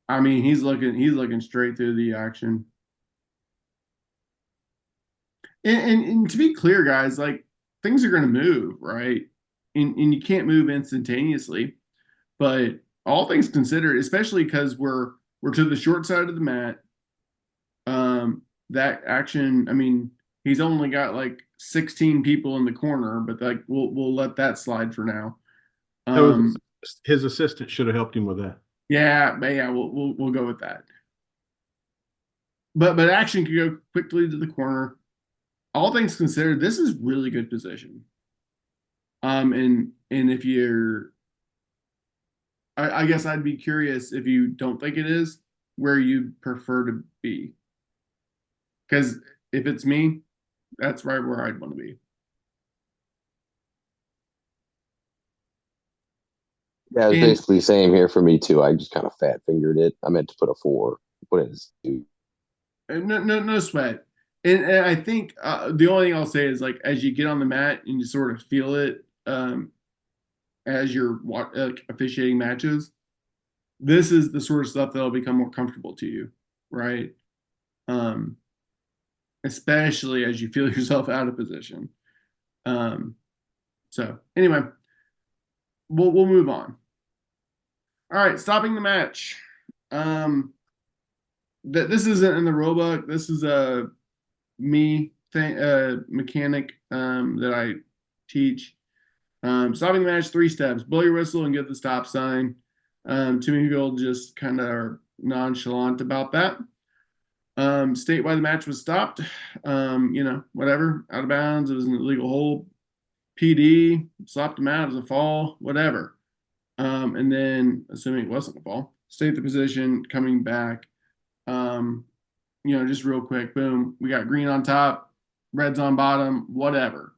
I mean, he's looking straight through the action. And to be clear, guys, like things are going to move, right? And you can't move instantaneously. But all things considered, especially because we're to the short side of the mat, that action. I mean, he's only got like 16 people in the corner, but like we'll let that slide for now. His assistant should have helped him with that. Yeah, but yeah, we'll go with that. But action could go quickly to the corner. All things considered, this is really good position. And if you're, I guess I'd be curious if you don't think it is, where you prefer to be. Because if it's me, that's right where I'd want to be. Yeah, it's basically same here for me too. I just kind of fat fingered it. I meant to put a 4, put it as 2. No sweat. And I think the only thing I'll say is like as you get on the mat and you sort of feel it as you're officiating matches, this is the sort of stuff that'll become more comfortable to you, right? Especially as you feel yourself out of position. So anyway, we'll move on. All right, stopping the match. This isn't in the rule book. This is a me thing, mechanic that I teach. Stopping the match, 3 steps: blow your whistle and give the stop sign. Too many people just kind of are nonchalant about that. State why the match was stopped. Whatever, out of bounds. It was an illegal hold. PD slapped him out as a fall. Whatever. And then, assuming it wasn't a fall, state the position, coming back. Just real quick, boom. We got green on top, red's on bottom, whatever.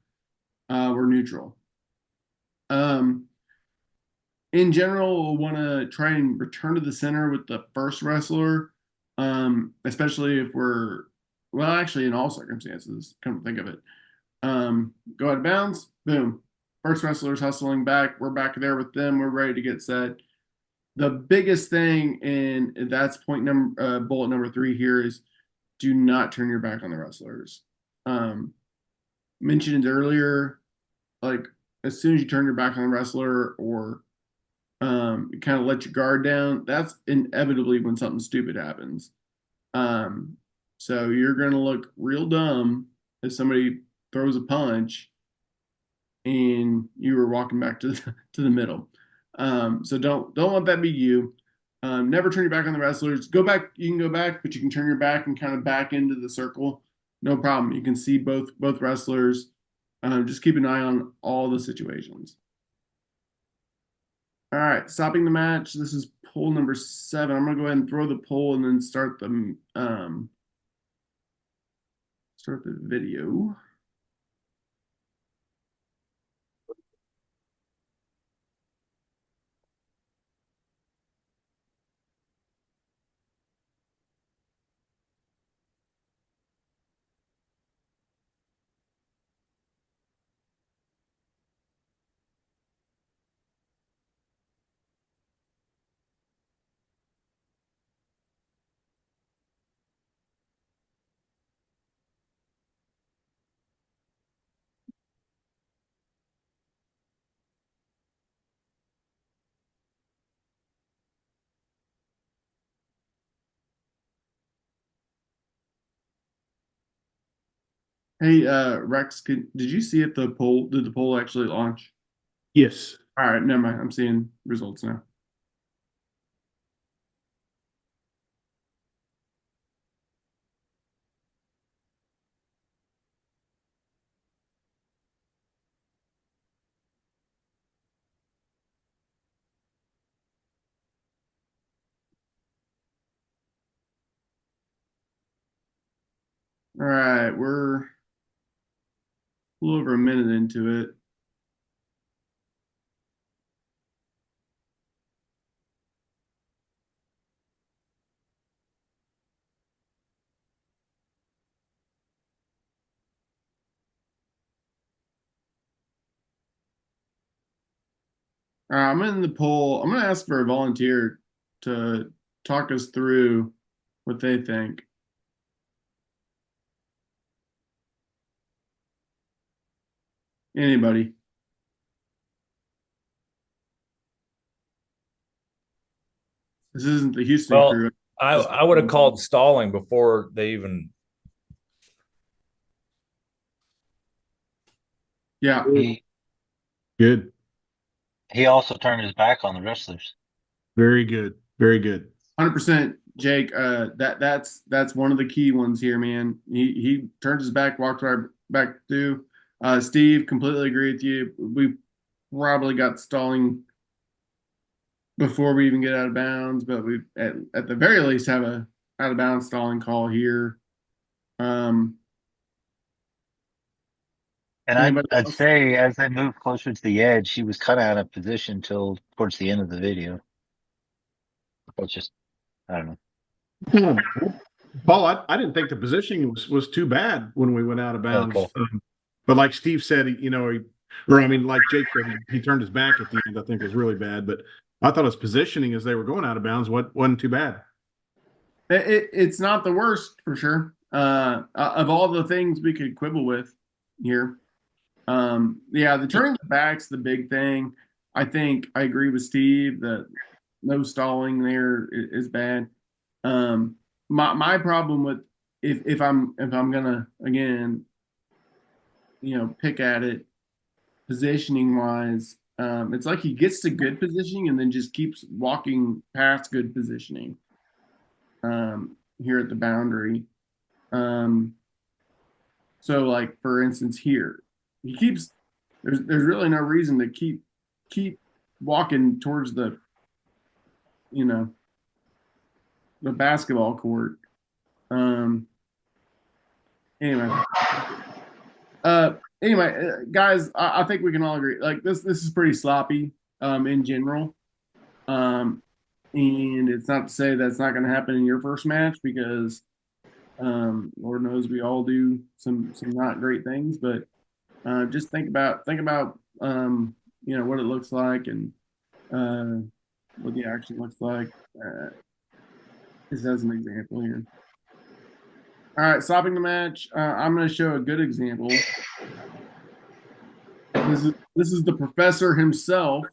We're neutral. In general, we'll want to try and return to the center with the first wrestler, especially if actually in all circumstances, come to think of it. Go out of bounds, boom. First wrestler's hustling back. We're back there with them. We're ready to get set. The biggest thing, and that's bullet number 3 here, is do not turn your back on the wrestlers. Mentioned earlier, like as soon as you turn your back on the wrestler or you kind of let your guard down, that's inevitably when something stupid happens. So you're going to look real dumb if somebody throws a punch and you were walking back to the middle. So don't let that be you. Never turn your back on the wrestlers. Go back. You can go back, but you can turn your back and kind of back into the circle. No problem. You can see both wrestlers. Just keep an eye on all the situations. All right, stopping the match. This is poll number 7. I'm gonna go ahead and throw the poll and then start the video. Hey, Rex, did you see if did the poll actually launch? Yes. All right, never mind. I'm seeing results now. All right, we're a little over a minute into it. All right, I'm in the poll. I'm going to ask for a volunteer to talk us through what they think. Anybody? This isn't the Houston Well, crew. I would have called stalling before they even. Yeah. Good. He also turned his back on the wrestlers. Very good. Very good. 100%, Jake. That's one of the key ones here, man. He turned his back, walked right back through. Steve, completely agree with you. We probably got stalling before we even get out of bounds, but we at the very least have a out of bounds stalling call here. And Anybody I'd else? say as they moved closer to the edge, she was kind of out of position till towards the end of the video. It's just, I don't know. Paul, I didn't think the positioning was too bad when we went out of bounds. Okay. But like Steve said, like Jake said, he turned his back at the end. I think was really bad. But I thought his positioning as they were going out of bounds wasn't too bad. It's not the worst for sure. Of all the things we could quibble with here, the turning the back's the big thing. I think I agree with Steve that no stalling there is bad. My problem with if I'm gonna again, pick at it positioning wise, it's like he gets to good positioning and then just keeps walking past good positioning here at the boundary. So like for instance here, he keeps there's really no reason to keep walking towards you know the basketball court. Um anyway. Guys, I think we can all agree. Like this is pretty sloppy in general. And it's not to say that's not going to happen in your first match because Lord knows we all do some not great things, but just think about what it looks like and what the action looks like. Just as an example here. All right, stopping the match. I'm going to show a good example. This is the professor himself.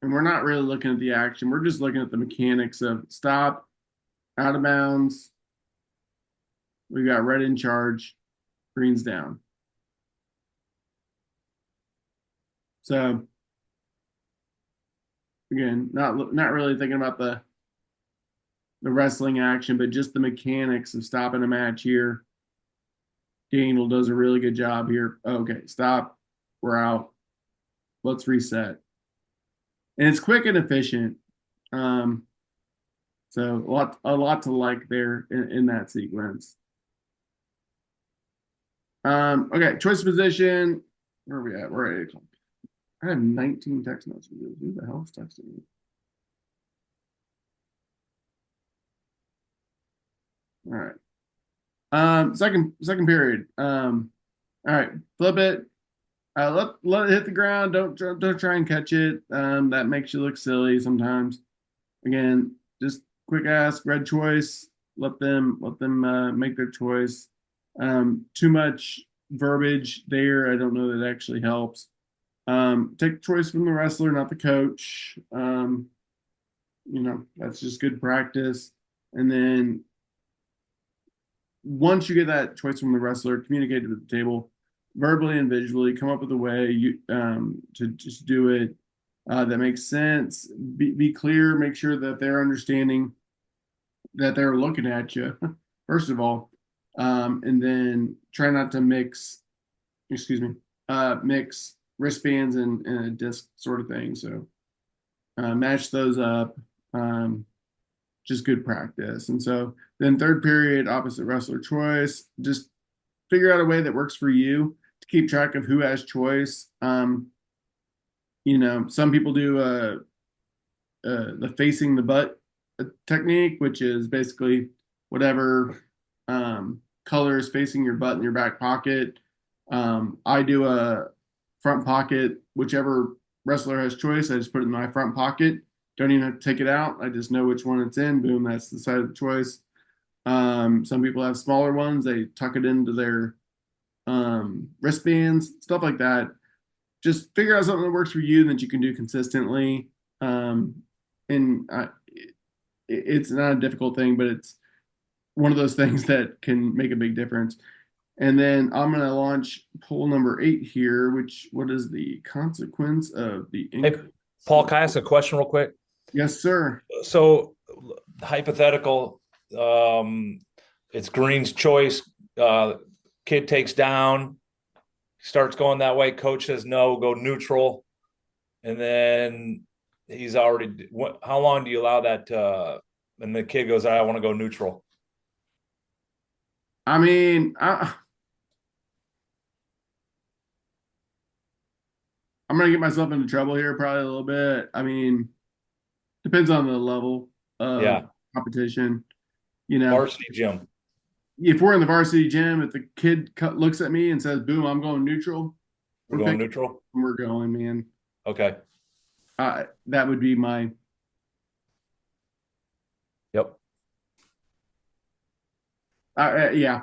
And we're not really looking at the action. We're just looking at the mechanics of stop, out of bounds. We got red in charge, green's down. So again, not really thinking about the wrestling action, but just the mechanics of stopping a match here. Daniel does a really good job here. Okay, stop. We're out. Let's reset. And it's quick and efficient. So a lot to like there in that sequence. Okay, choice of position. Where are we at? We're at 8 o'clock. I have 19 text messages. Who the hell is texting me? All right. Second period. All right, flip it. Let it hit the ground. Don't try and catch it. That makes you look silly sometimes. Again, just quick ask, red choice. Let them make their choice. Too much verbiage there. I don't know that actually helps. Take choice from the wrestler, not the coach. That's just good practice. And then once you get that choice from the wrestler, communicate it at the table, verbally and visually, come up with a way to just do it that makes sense. Be clear. Make sure that they're understanding that they're looking at you, first of all, and then try not to mix wristbands and a disc sort of thing. So match those up. Just good practice. And so then third period, opposite wrestler choice. Just figure out a way that works for you to keep track of who has choice. Some people do the facing the butt technique, which is basically whatever color is facing your butt in your back pocket. I do a front pocket, whichever wrestler has choice. I just put it in my front pocket. Don't even have to take it out. I just know which one it's in. Boom, that's the side of the choice. Some people have smaller ones. They tuck it into their wristbands, stuff like that. Just figure out something that works for you that you can do consistently. It's not a difficult thing, but it's one of those things that can make a big difference. And then I'm going to launch poll number 8 here, what is the consequence of the... Hey, Paul, can I ask a question real quick? Yes, sir. So hypothetical, it's Green's choice. Kid takes down, starts going that way. Coach says, no, go neutral. And then he's already, how long do you allow that? And the kid goes, I want to go neutral. I mean, I'm going to get myself into trouble here probably a little bit. I mean, depends on the level of competition. Varsity gym. If we're in the varsity gym, if the kid looks at me and says, boom, I'm going neutral. We're going neutral? We're going, man. Okay. That would be my... Yep. Yeah.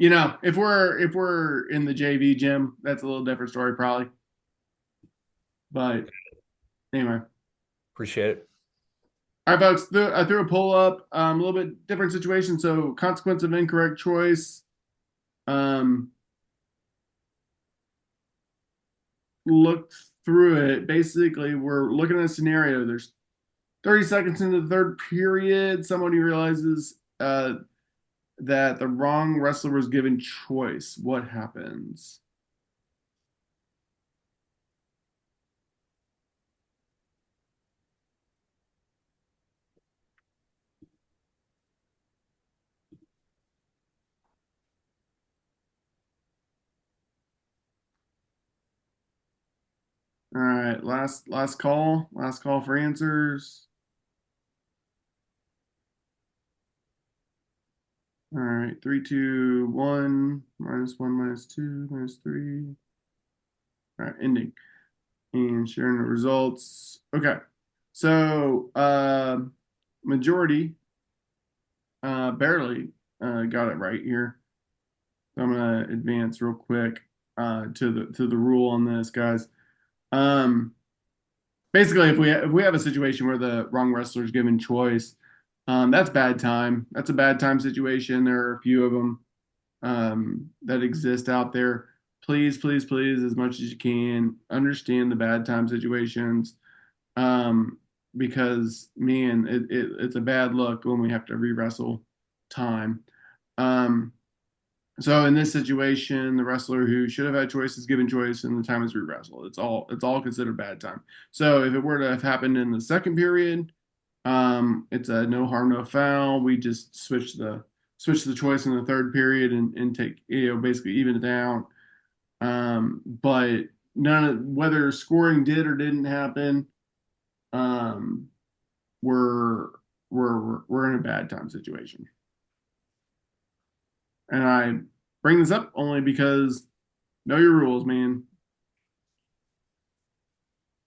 You know, if we're in the JV gym, that's a little different story probably. But anyway. Appreciate it. All right, folks. I threw a poll up. A little bit different situation. So, consequence of incorrect choice. Looked through it. Basically, we're looking at a scenario. There's 30 seconds into the third period. Somebody realizes that the wrong wrestler was given choice. What happens? All right, last call for answers. All right, 3, 2, 1, -1, -2, -3. All right, ending and sharing the results. Okay, so majority barely got it right here. So I'm gonna advance real quick to the rule on this, guys. Basically, if we have a situation where the wrong wrestler is given choice, that's bad time. That's a bad time situation. There are a few of them that exist out there. Please, please, please, as much as you can, understand the bad time situations, because man, it's a bad look when we have to re-wrestle time. So in this situation, the wrestler who should have had choice is given choice, and the time is re-wrestled. It's all considered bad time. So if it were to have happened in the second period, it's a no harm, no foul. We just switch the choice in the third period and take basically even it out. But none of whether scoring did or didn't happen, we're in a bad time situation. And I bring this up only because know your rules, man.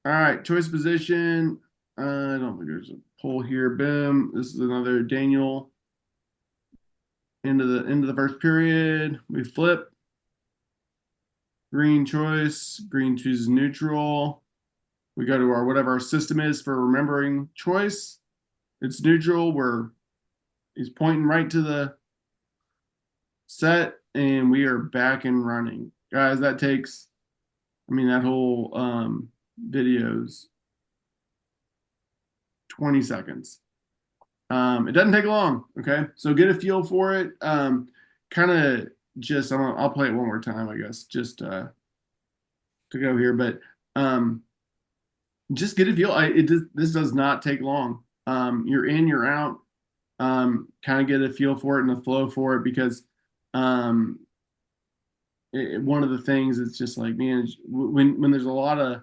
All right, choice position. I don't think there's a poll here. Boom. This is another Daniel. Into the first period. We flip. Green choice. Green chooses neutral. We go to our whatever our system is for remembering choice. It's neutral. He's pointing right to the set, and we are back and running. Guys, that takes, that whole video's 20 seconds. It doesn't take long, okay? So get a feel for it. Kind of just, I'll play it one more time, I guess, just to go here. But just get a feel. This does not take long. You're in, you're out. Kind of get a feel for it and a flow for it, because one of the things is just like, man, when there's a lot of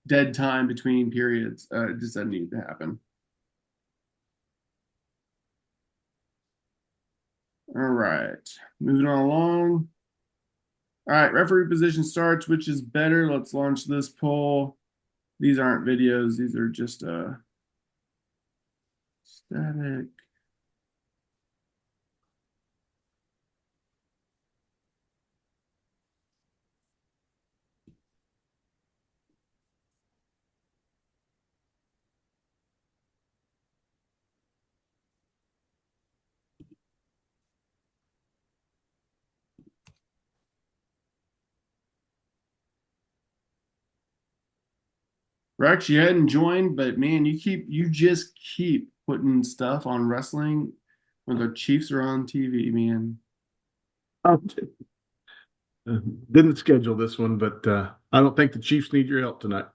dead time between periods, it just doesn't need to happen. All right, moving on along. All right, referee position starts. Which is better? Let's launch this poll. These aren't videos. These are just static. Rex, you hadn't joined, but man, you just keep putting stuff on wrestling when the Chiefs are on TV, man. Didn't schedule this one, but I don't think the Chiefs need your help tonight.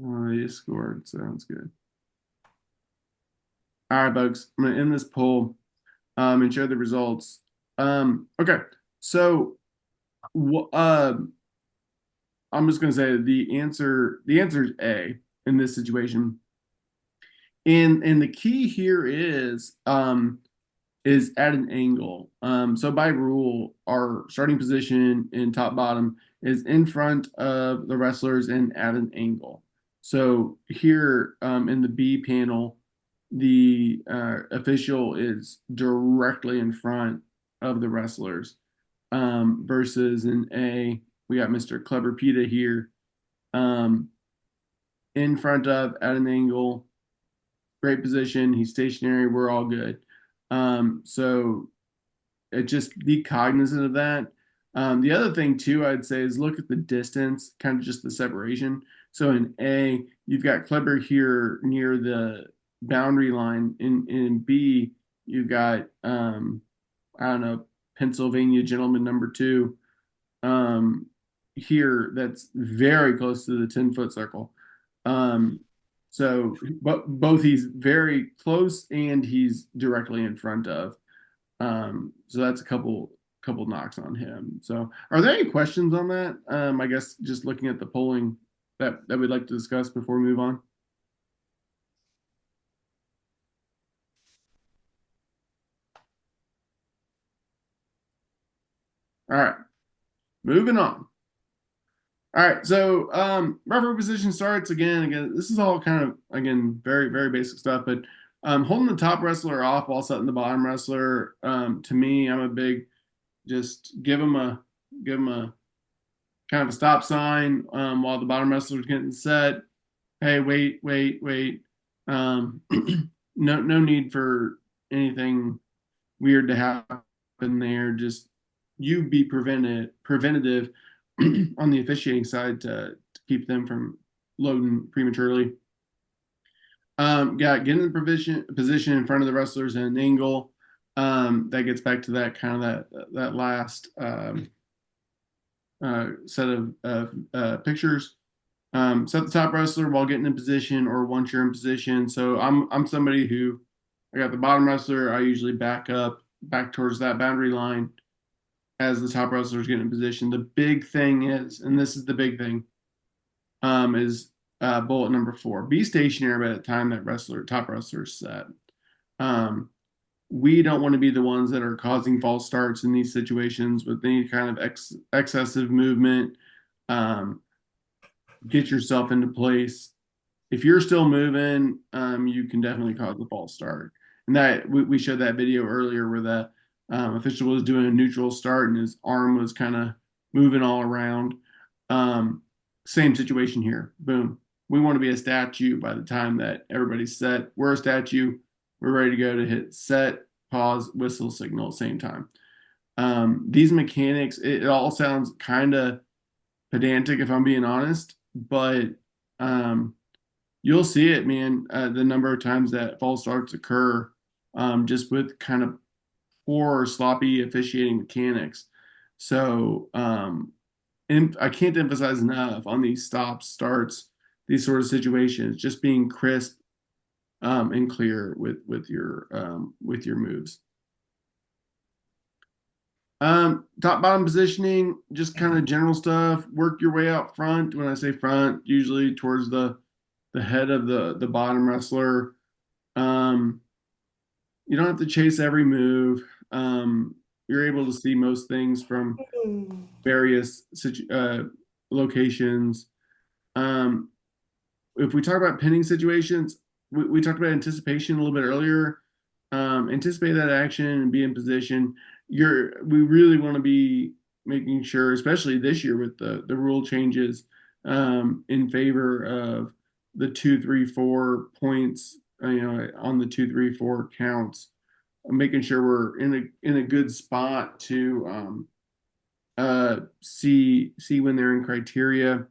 Oh, you scored. Sounds good. All right, folks. I'm gonna end this poll and share the results. Okay, so I'm just gonna say the answer is A in this situation. And the key here is at an angle. So by rule, our starting position in top bottom is in front of the wrestlers and at an angle. So here in the B panel, the official is directly in front of the wrestlers. Versus in A, we got Mr. Clever Pita here, in front of, at an angle, great position. He's stationary. We're all good. So just be cognizant of that. The other thing too, I'd say, is look at the distance, kind of just the separation. So in A, you've got Kleber here near the boundary line. In B, you've got I don't know, Pennsylvania gentleman number 2 here, that's very close to the 10-foot circle. So but both he's very close and he's directly in front of. So that's a couple knocks on him. So are there any questions on that? I guess just looking at the polling that we'd like to discuss before we move on. All right, moving on. All right, so referee position starts again. This is all kind of, again, very, very basic stuff, but holding the top wrestler off while setting the bottom wrestler, to me, I'm a big, just give him a kind of a stop sign while the bottom wrestler's getting set. Hey, wait. No need for anything weird to happen there. Just you be preventative on the officiating side to keep them from loading prematurely. Get in the position in front of the wrestlers in an angle. That gets back to that kind of that last set of pictures. Set the top wrestler while getting in position or once you're in position. So I'm somebody who, I got the bottom wrestler. I usually back towards that boundary line as the top wrestler is getting in position. The big thing is, and this is the big thing, is bullet number 4. Be stationary by the time that top wrestler is set. We don't want to be the ones that are causing false starts in these situations with any kind of excessive movement. Get yourself into place. If you're still moving, you can definitely cause a false start. And that we showed that video earlier where the official was doing a neutral start and his arm was kind of moving all around. Same situation here. Boom. We want to be a statue by the time that everybody's set. We're a statue. We're ready to go to hit set, pause, whistle, signal at the same time. These mechanics, it all sounds kind of pedantic if I'm being honest, but you'll see it, man, the number of times that false starts occur just with kind of poor or sloppy officiating mechanics. So and I can't emphasize enough on these stops, starts, these sort of situations, just being crisp and clear with your moves. Top bottom positioning, just kind of general stuff. Work your way out front. When I say front, usually towards the head of the bottom wrestler. You don't have to chase every move. You're able to see most things from various locations. If we talk about pinning situations, we talked about anticipation a little bit earlier. Anticipate that action and be in position. We really want to be making sure, especially this year with the rule changes in favor of the 2, 3, 4 points, on the 2, 3, 4 counts, making sure we're in a good spot to see when they're in criteria.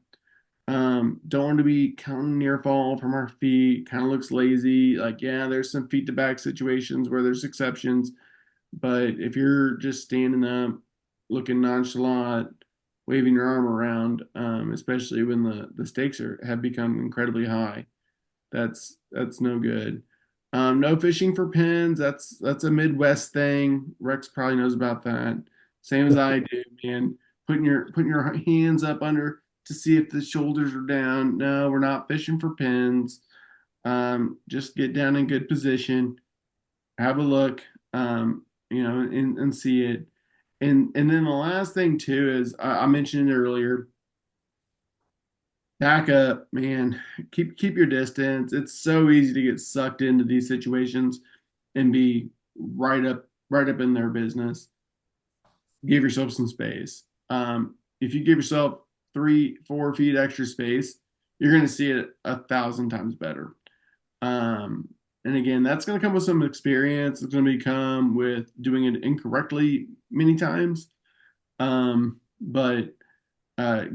Don't want to be counting near fall from our feet. Kind of looks lazy. Like, yeah, there's some feet to back situations where there's exceptions, but if you're just standing up, looking nonchalant, waving your arm around, especially when the stakes have become incredibly high, that's no good. No fishing for pins. That's a Midwest thing. Rex probably knows about that. Same as I do, man. Putting your hands up under to see if the shoulders are down. No, we're not fishing for pins. Just get down in good position, have a look, and see it. And then the last thing too is I mentioned it earlier. Back up, man. Keep your distance. It's so easy to get sucked into these situations and be right up in their business. give yourself some space. If you give yourself 3-4 feet extra space, you're going to see it 1,000 times better. And again, that's going to come with some experience. It's going to come with doing it incorrectly many times. But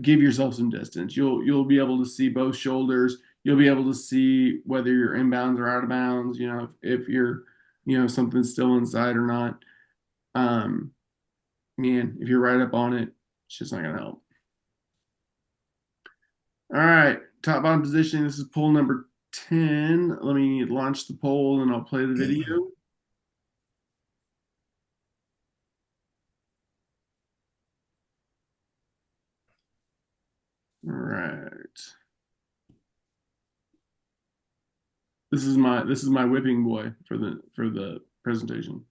give yourself some distance. You'll be able to see both shoulders. You'll be able to see whether you're inbounds or out of bounds. You know, if you're, something's still inside or not. Man, if you're right up on it, it's just not gonna help. All right, top bottom position. This is poll number 10. Let me launch the poll and I'll play the video. All right. This is my whipping boy for the presentation.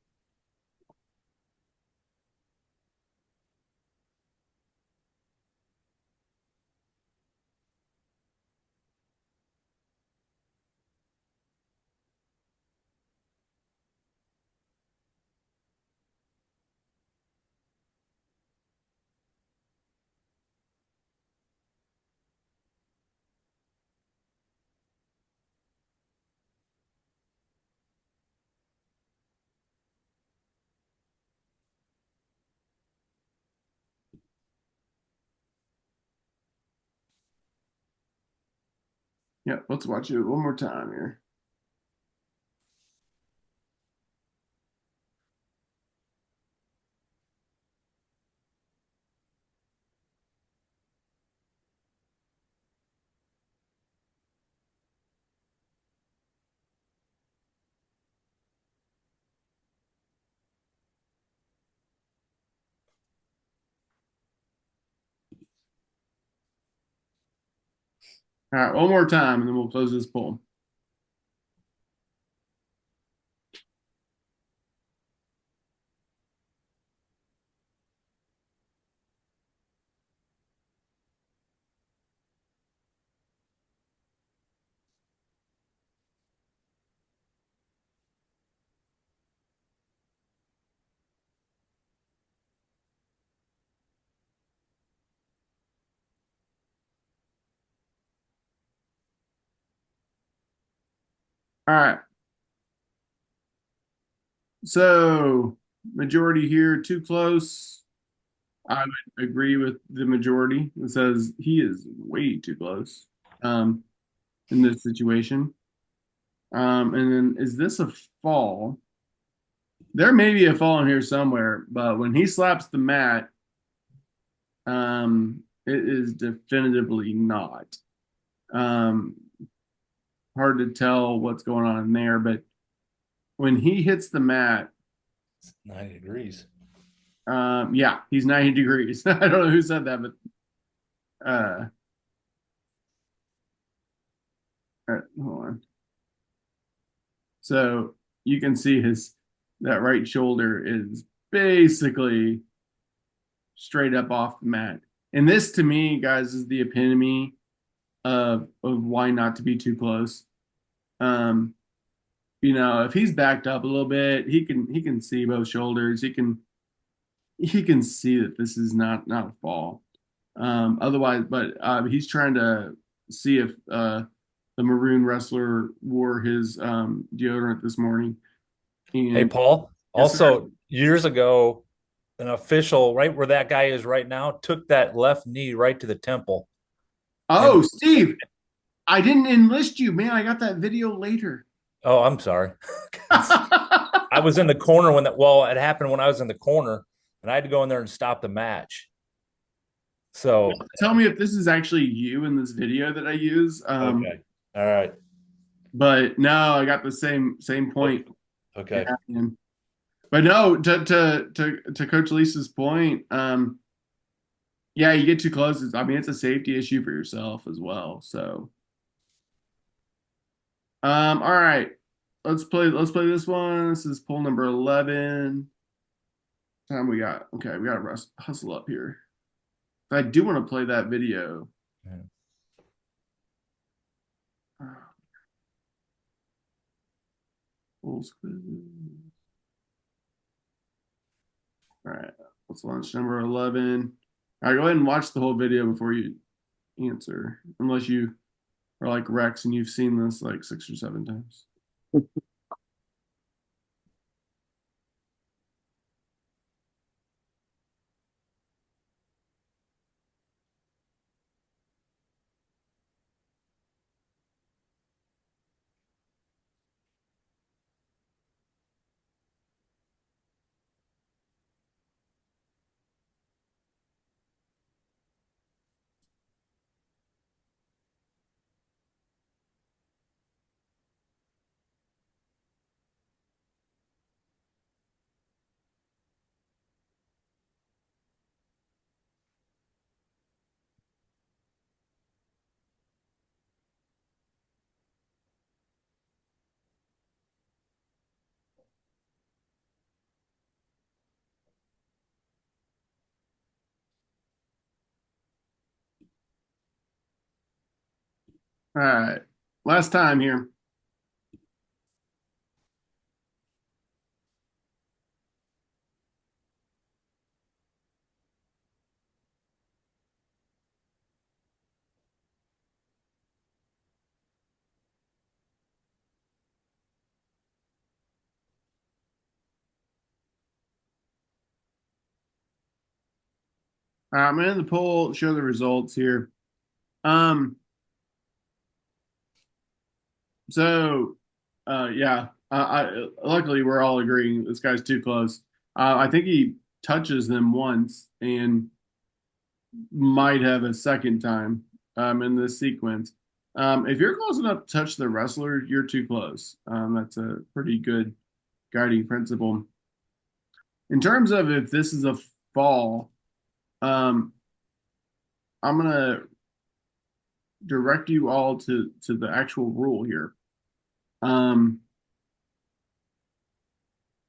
Yeah, let's watch it one more time here. All right, one more time, and then we'll close this poll. All right. So majority here, too close. I would agree with the majority. It says he is way too close in this situation. And then is this a fall? There may be a fall in here somewhere, but when he slaps the mat, it is definitively not. Hard to tell what's going on in there, but when he hits the mat, 90 degrees. yeah, he's 90 degrees. I don't know who said that, but all right, hold on. So you can see that right shoulder is basically straight up off the mat. And this to me, guys, is the epitome of why not to be too close. If he's backed up a little bit, he can see both shoulders. He can see that this is not a fall. Otherwise, but he's trying to see if the maroon wrestler wore his deodorant this morning. And, Hey, Paul. Yes, sir. Also, years ago, an official right where that guy is right now took that left knee right to the temple. Oh, Steve, I didn't enlist you, man. I got that video later. Oh, I'm sorry. I was in the corner when it happened when I was in the corner and I had to go in there and stop the match. So tell me if this is actually you in this video that I use. Okay. All right. But no, I got the same point. Okay. Yeah, but no, to Coach Lisa's point, yeah, you get too close. It's a safety issue for yourself as well. So, all right, let's play this one. This is poll number 11. Time we got? Okay, we got to hustle up here. I do want to play that video. Yeah. All right, What's lunch number 11? All right, go ahead and watch the whole video before you answer, unless you are like Rex and you've seen this like 6 or 7 times. All right, last time here. All right, I'm gonna end the poll, show the results here. Um, so, yeah, luckily we're all agreeing this guy's too close. I think he touches them once and might have a second time in this sequence. If you're close enough to touch the wrestler, you're too close. That's a pretty good guiding principle. In terms of if this is a fall, I'm gonna direct you all to the actual rule here.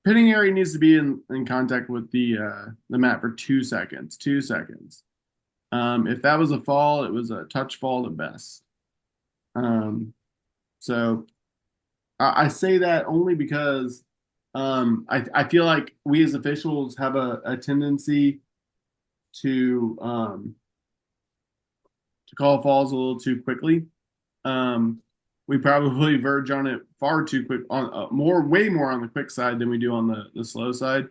Pinning area needs to be in contact with the mat for 2 seconds. 2 seconds. If that was a fall, it was a touch fall at best. So I say that only because I feel like we as officials have a tendency to call falls a little too quickly. We probably verge on it far too quick, on way more on the quick side than we do on the slow side.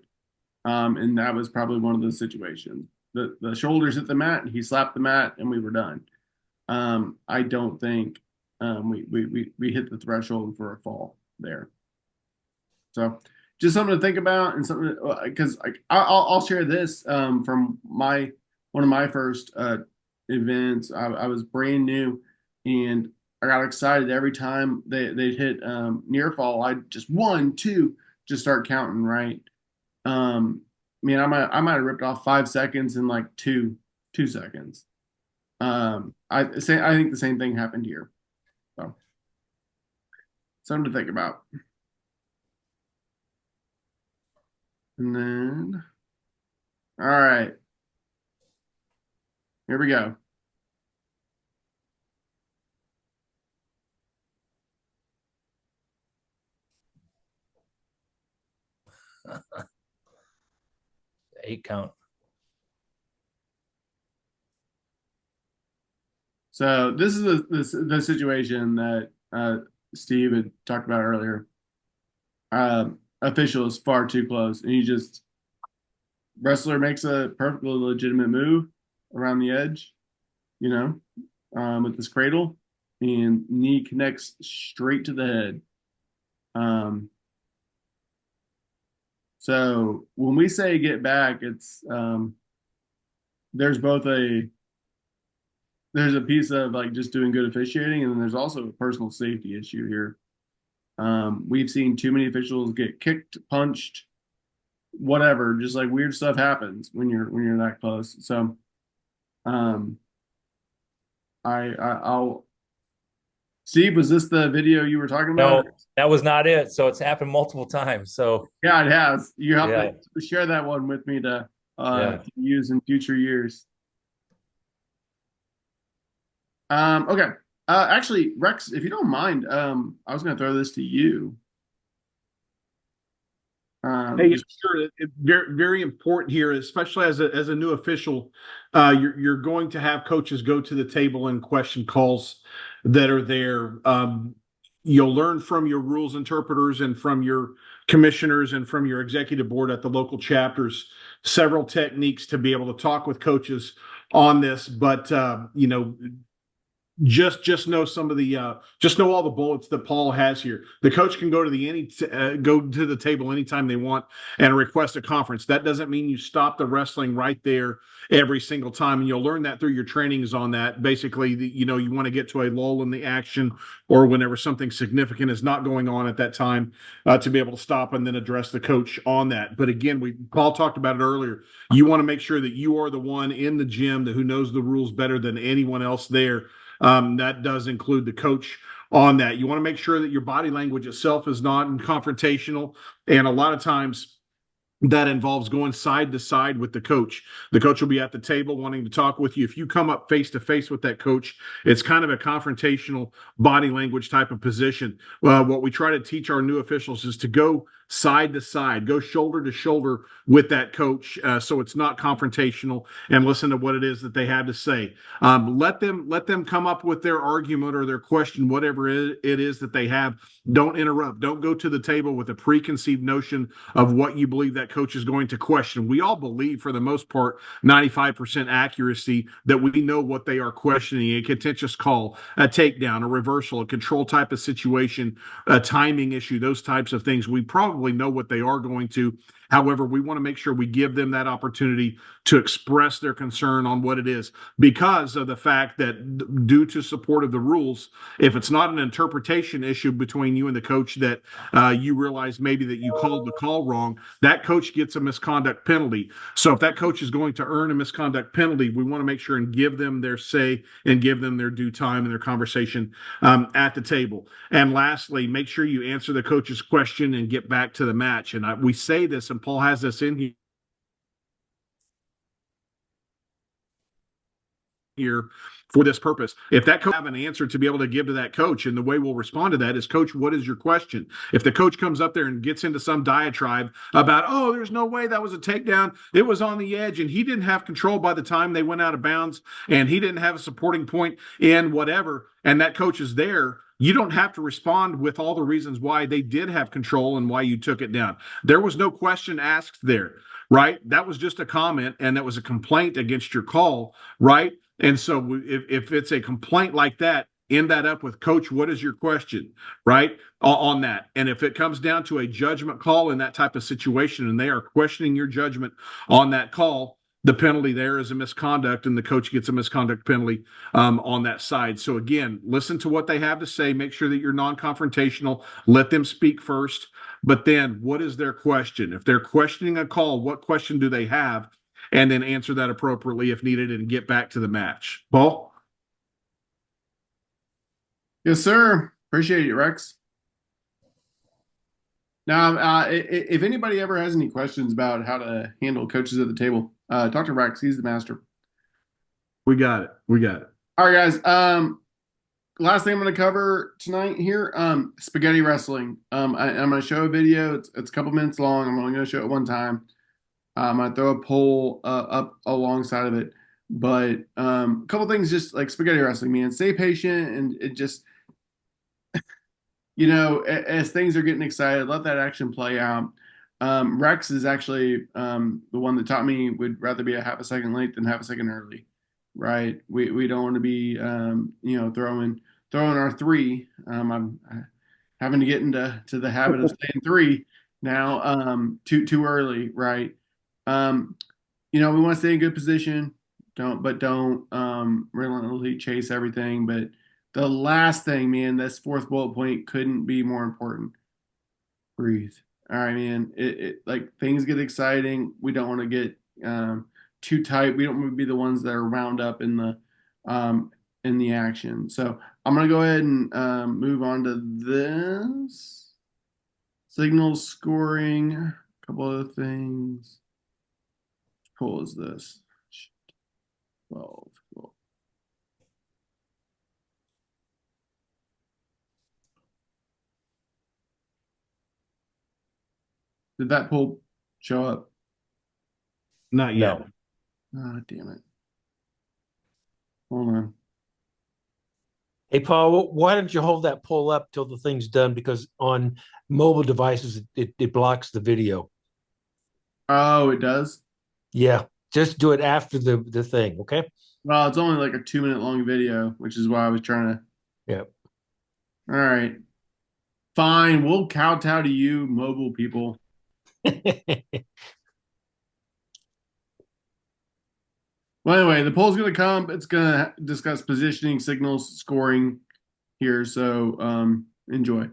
And that was probably one of those situations. The shoulders hit the mat, he slapped the mat, and we were done. I don't think we hit the threshold for a fall there. So just something to think about, and something because I'll share this from one of my first events. I was brand new, and I got excited every time they hit near fall. I just 1, 2, just start counting, right. I mean, I might have ripped off 5 seconds in like 2 seconds. I think the same thing happened here. So something to think about. And then, all right, here we go. Eight count. So this is the situation that Steve had talked about earlier. Official is far too close, and wrestler makes a perfectly legitimate move around the edge, with this cradle, and knee connects straight to the head. So when we say get back, it's there's a piece of like just doing good officiating, and then there's also a personal safety issue here. We've seen too many officials get kicked, punched, whatever, just like weird stuff happens when you're that close. So I'll Steve, was this the video you were talking about? No, that was not it. So it's happened multiple times. So yeah, it has. You have to share that one with me to use in future years. Okay. Actually, Rex, if you don't mind, I was going to throw this to you. Hey, Just sure. Very, very important here, especially as a new official. You're going to have coaches go to the table and question calls that are there. You'll learn from your rules interpreters and from your commissioners and from your executive board at the local chapters several techniques to be able to talk with coaches on this. But just know some of the just know all the bullets that Paul has here. The coach can go to go to the table anytime they want and request a conference. That doesn't mean you stop the wrestling right there every single time, and you'll learn that through your trainings on that. Basically, you want to get to a lull in the action or whenever something significant is not going on at that time to be able to stop and then address the coach on that. But again, Paul talked about it earlier. You want to make sure that you are the one in the gym who knows the rules better than anyone else there. That does include the coach on that. You want to make sure that your body language itself is not confrontational. And a lot of times that involves going side to side with the coach. The coach will be at the table wanting to talk with you. If you come up face to face with that coach, it's kind of a confrontational body language type of position. What we try to teach our new officials is to go side to side, go shoulder to shoulder with that coach, so it's not confrontational, and listen to what it is that they have to say. Let them come up with their argument or their question, whatever it is that they have. Don't interrupt. Don't go to the table with a preconceived notion of what you believe that coach is going to question. We all believe, for the most part, 95% accuracy that we know what they are questioning. A contentious call, a takedown, a reversal, a control type of situation, a timing issue, those types of things. We probably know what they are going to. However, we want to make sure we give them that opportunity to express their concern on what it is, because of the fact that due to support of the rules, if it's not an interpretation issue between you and the coach that you realize maybe that you called the call wrong, that coach gets a misconduct penalty. So if that coach is going to earn a misconduct penalty, we want to make sure and give them their say and give them their due time and their conversation at the table. And lastly, make sure you answer the coach's question and get back to the match. And we say this, and Paul has this in here for this purpose. If that coach have an answer to be able to give to that coach, and the way we'll respond to that is, coach, what is your question? If the coach comes up there and gets into some diatribe about, oh, there's no way that was a takedown, it was on the edge and he didn't have control by the time they went out of bounds, and he didn't have a supporting point in whatever, and that coach is there, you don't have to respond with all the reasons why they did have control and why you took it down. There was no question asked there, right? That was just a comment, and that was a complaint against your call, right? And so if it's a complaint like that, end that up with, coach, what is your question, right, on that? And if it comes down to a judgment call in that type of situation and they are questioning your judgment on that call, the penalty there is a misconduct, and the coach gets a misconduct penalty on that side. So again, listen to what they have to say. Make sure that you're non-confrontational. Let them speak first. But then, what is their question? If they're questioning a call, what question do they have? And then answer that appropriately if needed and get back to the match. Paul? yes, sir. Appreciate it, Rex. Now, if anybody ever has any questions about how to handle coaches at the table, talk to Rex. He's the master. We got it. All right, guys. Last thing I'm going to cover tonight here, spaghetti wrestling. I'm going to show a video. It's a couple minutes long. I'm only going to show it one time. I'm going to throw a poll up alongside of it. But a couple things, just like spaghetti wrestling, man. Stay patient, and it just, as things are getting excited, let that action play out. Rex is actually the one that taught me would rather be a half a second late than half a second early, right? We don't want to be, throwing our three. I'm having to get into the habit of saying three now, too early, right? We want to stay in good position. Don't relentlessly chase everything. But the last thing, man, this fourth bullet point couldn't be more important. Breathe. All right, man. It like things get exciting. We don't want to get too tight. We don't want to be the ones that are wound up in the action. So I'm gonna go ahead and move on to this signal scoring. A couple other things. How cool is this? 12. Cool. Did that poll show up? Not yet. No. Oh, damn it. Hold on. Hey, Paul, why don't you hold that poll up till the thing's done? Because on mobile devices, it blocks the video. Oh, it does? Yeah, just do it after the thing, okay? Well, it's only like a 2 minute long video, which is why I was trying to. Yeah. All right. Fine. We'll kowtow to you, mobile people. Well, anyway, the poll's going to come. It's going to discuss positioning, signals, scoring here. So enjoy.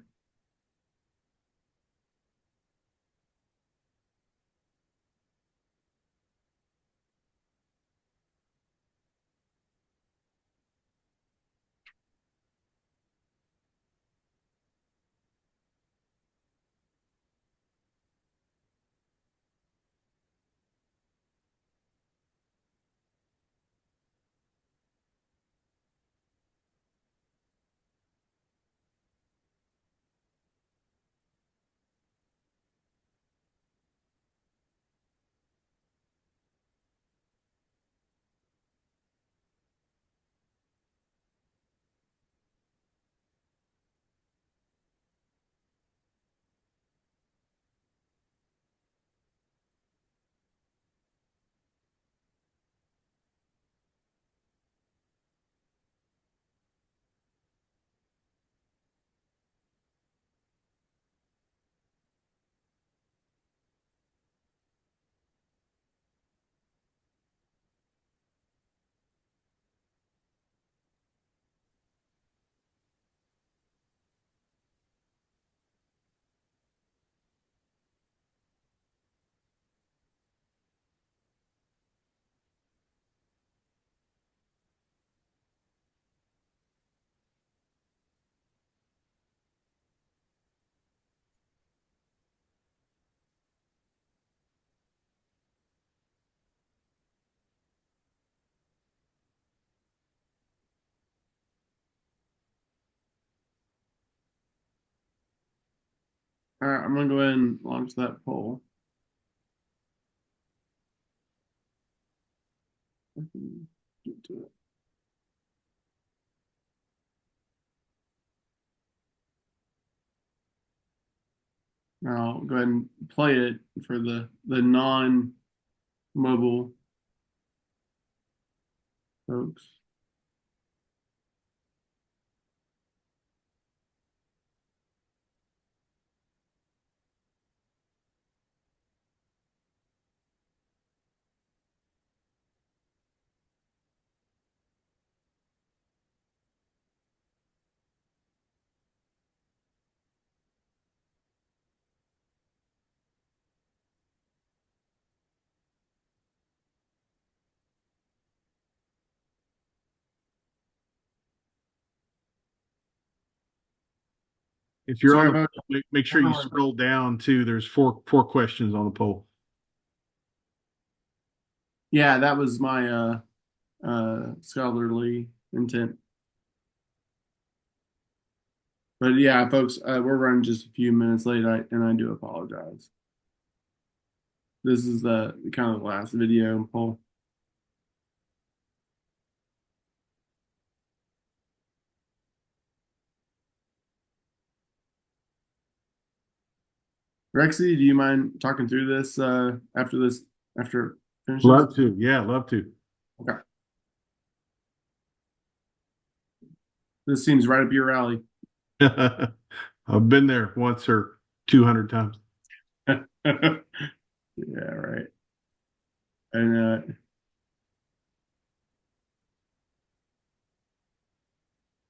All right. I'm going to go ahead and launch that poll. I can get to it. I'll go ahead and play it for the non-mobile folks. If you're on Sorry the about poll, make sure you scroll down too. There's four questions on the poll. Yeah, that was my scholarly intent. But yeah, folks, we're running just a few minutes late, and I do apologize. This is the kind of the last video poll. Rexy, do you mind talking through this after it finishes? Love to. Yeah, love to. Okay. This seems right up your alley. I've been there once or 200 times. Yeah, right. And all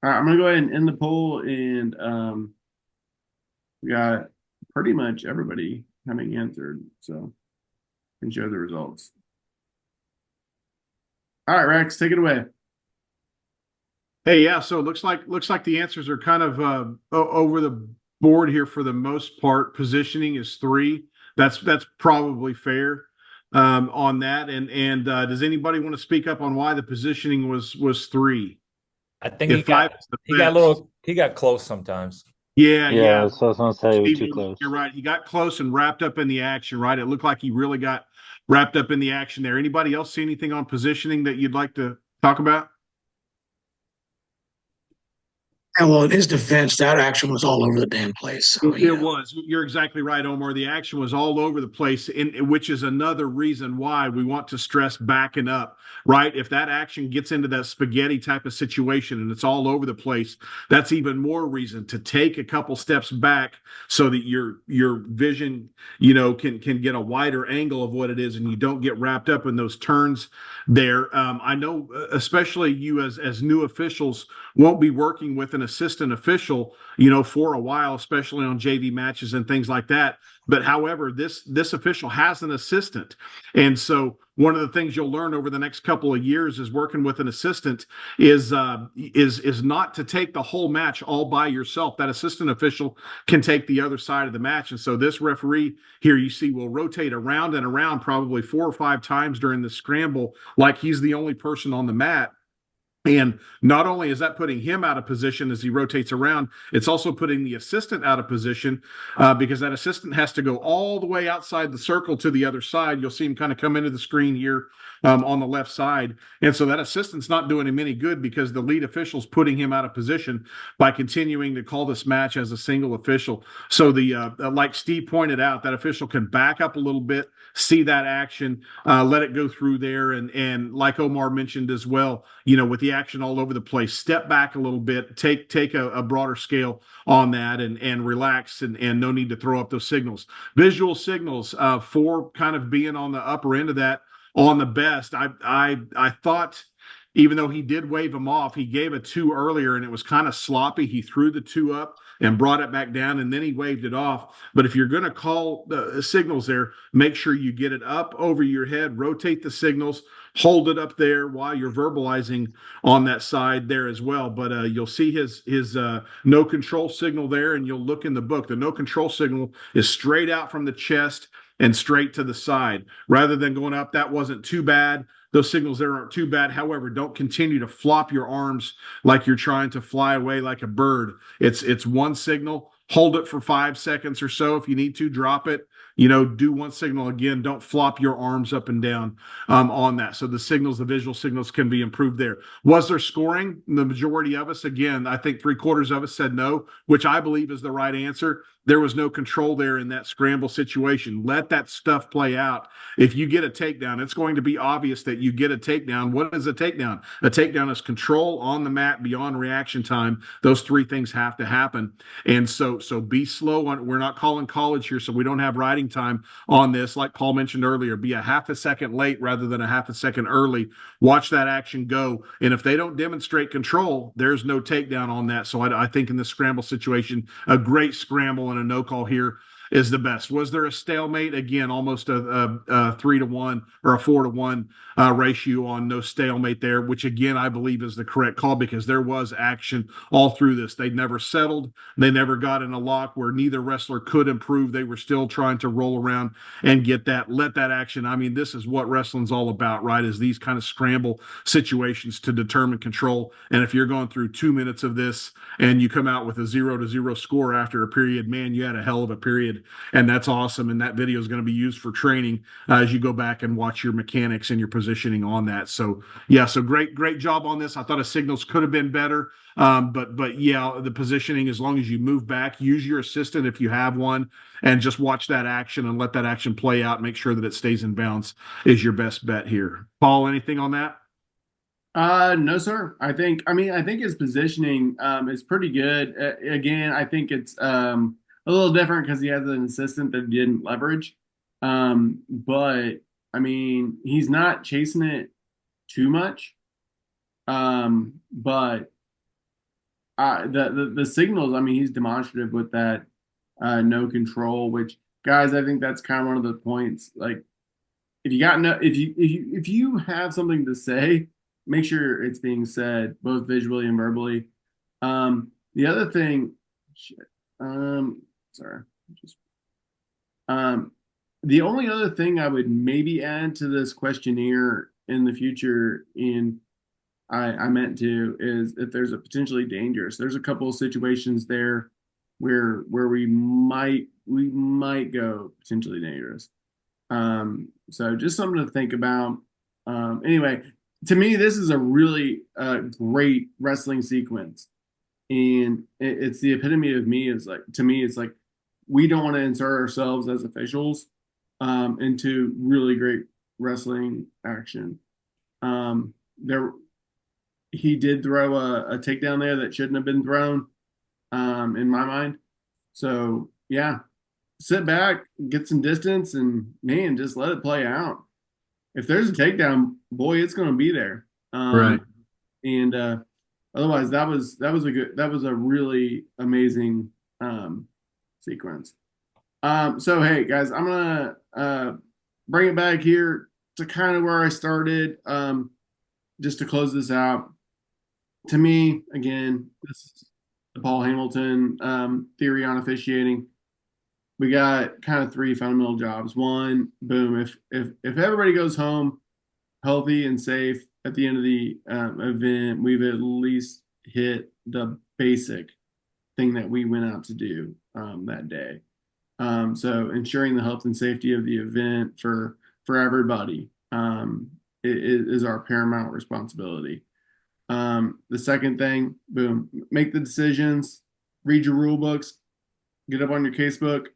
right, I'm gonna go ahead and end the poll, and we got pretty much everybody having answered, so I can show the results. All right, Rex, take it away. Hey, yeah. So it looks like the answers are kind of over the board here for the most part. Positioning is 3. That's probably fair on that. And does anybody want to speak up on why the positioning was 3? I think If 5 is the he got a best. little he got close sometimes. Yeah, Yeah, yeah. so I was gonna say we're Steve, too you're close. right. He got close and wrapped up in the action, right? It looked like he really got wrapped up in the action there. Anybody else see anything on positioning that you'd like to talk about? And well, in his defense, that action was all over the damn place. So It yeah. was. You're exactly right, Omar. The action was all over the place, which is another reason why we want to stress backing up, right? If that action gets into that spaghetti type of situation and it's all over the place, that's even more reason to take a couple steps back so that your vision, can get a wider angle of what it is, and you don't get wrapped up in those turns there. I know, especially you as new officials, won't be working with an assistant official, for a while, especially on JV matches and things like that. But however, this official has an assistant, and so one of the things you'll learn over the next couple of years is working with an assistant is not to take the whole match all by yourself. That assistant official can take the other side of the match, and so this referee here you see will rotate around and around probably 4 or 5 times during the scramble, like he's the only person on the mat. And not only is that putting him out of position as he rotates around, it's also putting the assistant out of position because that assistant has to go all the way outside the circle to the other side. You'll see him kind of come into the screen here on the left side. And so that assistant's not doing him any good because the lead official's putting him out of position by continuing to call this match as a single official. So like Steve pointed out, that official can back up a little bit, see that action, let it go through there. And like Omar mentioned as well, with the action all over the place, step back a little bit, take a broader scale on that and relax and no need to throw up those signals. Visual signals for kind of being on the upper end of that on the best. I thought even though he did wave him off, he gave a 2 earlier and it was kind of sloppy. He threw the 2 up and brought it back down and then he waved it off. But if you're going to call the signals there, make sure you get it up over your head, rotate the signals, hold it up there while you're verbalizing on that side there as well. But you'll see his no control signal there, and you'll look in the book. The no control signal is straight out from the chest and straight to the side rather than going up. That wasn't too bad. Those signals there aren't too bad. However, don't continue to flop your arms like you're trying to fly away like a bird. It's one signal. Hold it for 5 seconds or so. If you need to, drop it. Do one signal again. Don't flop your arms up and down on that. So the visual signals can be improved there. Was there scoring? The majority of us, again, I think 3/4 of us said no, which I believe is the right answer. There was no control there in that scramble situation. Let that stuff play out. If you get a takedown, it's going to be obvious that you get a takedown. What is a takedown? A takedown is control on the mat beyond reaction time. Those 3 things have to happen. And so be slow on. We're not calling college here, so we don't have riding time on this. Like Paul mentioned earlier, be a half a second late rather than a half a second early. Watch that action go. And if they don't demonstrate control, there's no takedown on that. So I think in this scramble situation, a great scramble and a no call here is the best. Was there a stalemate? Again, almost a 3-to-1 or a 4-to-1 ratio on no stalemate there, which again, I believe is the correct call because there was action all through this. They never settled. They never got in a lock where neither wrestler could improve. They were still trying to roll around and let that action. I mean, this is what wrestling's all about, right? Is these kind of scramble situations to determine control. And if you're going through 2 minutes of this and you come out with a 0-0 score after a period, man, you had a hell of a period. And that's awesome. And that video is going to be used for training as you go back and watch your mechanics and your positioning on that. So yeah, so great job on this. I thought his signals could have been better. But yeah, the positioning, as long as you move back, use your assistant if you have one, and just watch that action and let that action play out. Make sure that it stays in bounds is your best bet here. Paul, anything on that? No, sir. I think his positioning is pretty good. Again, I think it's a little different because he has an assistant that didn't leverage. But I mean, he's not chasing it too much. But the signals, I mean, he's demonstrative with that no control, which guys, I think that's kind of one of the points. Like if you have something to say, make sure it's being said both visually and verbally. The other thing, sorry, just the only other thing I would maybe add to this questionnaire in the future, I meant to, is if there's a potentially dangerous. There's a couple of situations there where we might go potentially dangerous. So just something to think about. Anyway, to me, this is a really great wrestling sequence, and it's the epitome of me. Is like, to me, it's like we don't want to insert ourselves as officials into really great wrestling action. There, he did throw a takedown there that shouldn't have been thrown, in my mind. So yeah, sit back, get some distance, and man, just let it play out. If there's a takedown, boy, it's going to be there. Right. And otherwise, that was a really amazing sequence. So hey guys, I'm gonna bring it back here to kind of where I started. Just to close this out. To me, again, this is the Paul Hamilton theory on officiating. We got kind of three fundamental jobs. One, boom, if everybody goes home healthy and safe at the end of the event, we've at least hit the basic thing that we went out to do that day. So ensuring the health and safety of the event for everybody is our paramount responsibility. The second thing, boom, make the decisions, read your rule books, get up on your casebook,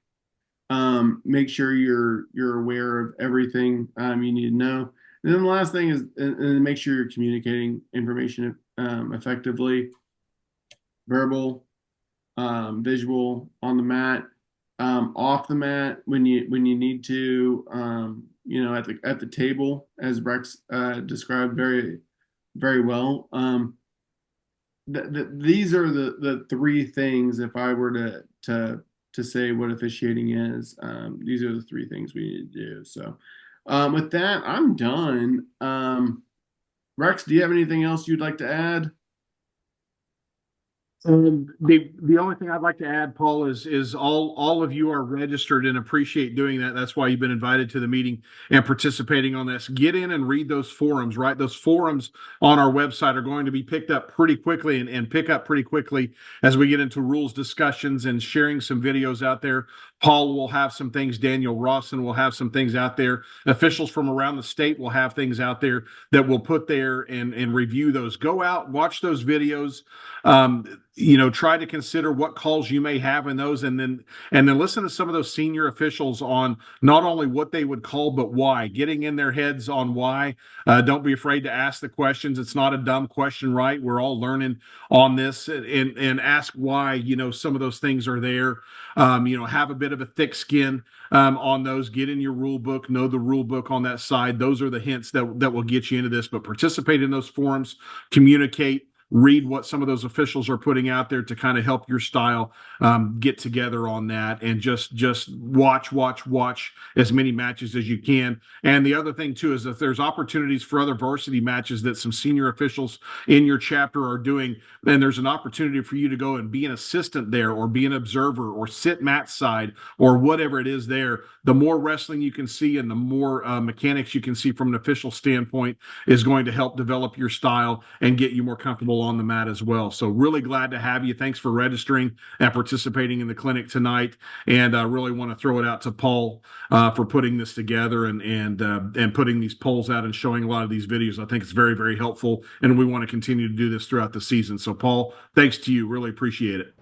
make sure you're aware of everything you need to know. And then the last thing is and make sure you're communicating information effectively, verbal, visual, on the mat, off the mat when you need to, at the table, as Rex described very very well. These are the three things. If I were to say what officiating is, these are the three things we need to do. So, with that, I'm done. Rex, do you have anything else you'd like to add? The only thing I'd like to add, Paul, is all of you are registered and appreciate doing that. That's why you've been invited to the meeting and participating on this. Get in and read those forums, right? Those forums on our website are going to be picked up pretty quickly and pick up pretty quickly as we get into rules discussions and sharing some videos out there. Paul will have some things. Daniel Rawson will have some things out there. Officials from around the state will have things out there that we'll put there and review those. Go out, watch those videos. Try to consider what calls you may have in those, and then listen to some of those senior officials on not only what they would call, but why. Getting in their heads on why. Don't be afraid to ask the questions. It's not a dumb question, right? We're all learning on this, and ask why. Some of those things are there. Have a bit of a thick skin on those. Get in your rule book. Know the rule book on that side. Those are the hints that will get you into this. But participate in those forums. Communicate. Read what some of those officials are putting out there to kind of help your style get together on that, and just watch as many matches as you can. And the other thing too is if there's opportunities for other varsity matches that some senior officials in your chapter are doing, then there's an opportunity for you to go and be an assistant there, or be an observer, or sit mat side, or whatever it is there. The more wrestling you can see and the more mechanics you can see from an official standpoint is going to help develop your style and get you more comfortable on the mat as well. So really glad to have you. Thanks for registering and participating in the clinic tonight. And I really want to throw it out to Paul for putting this together and putting these polls out and showing a lot of these videos. I think it's very, very helpful. And we want to continue to do this throughout the season. So Paul, thanks to you. Really appreciate it.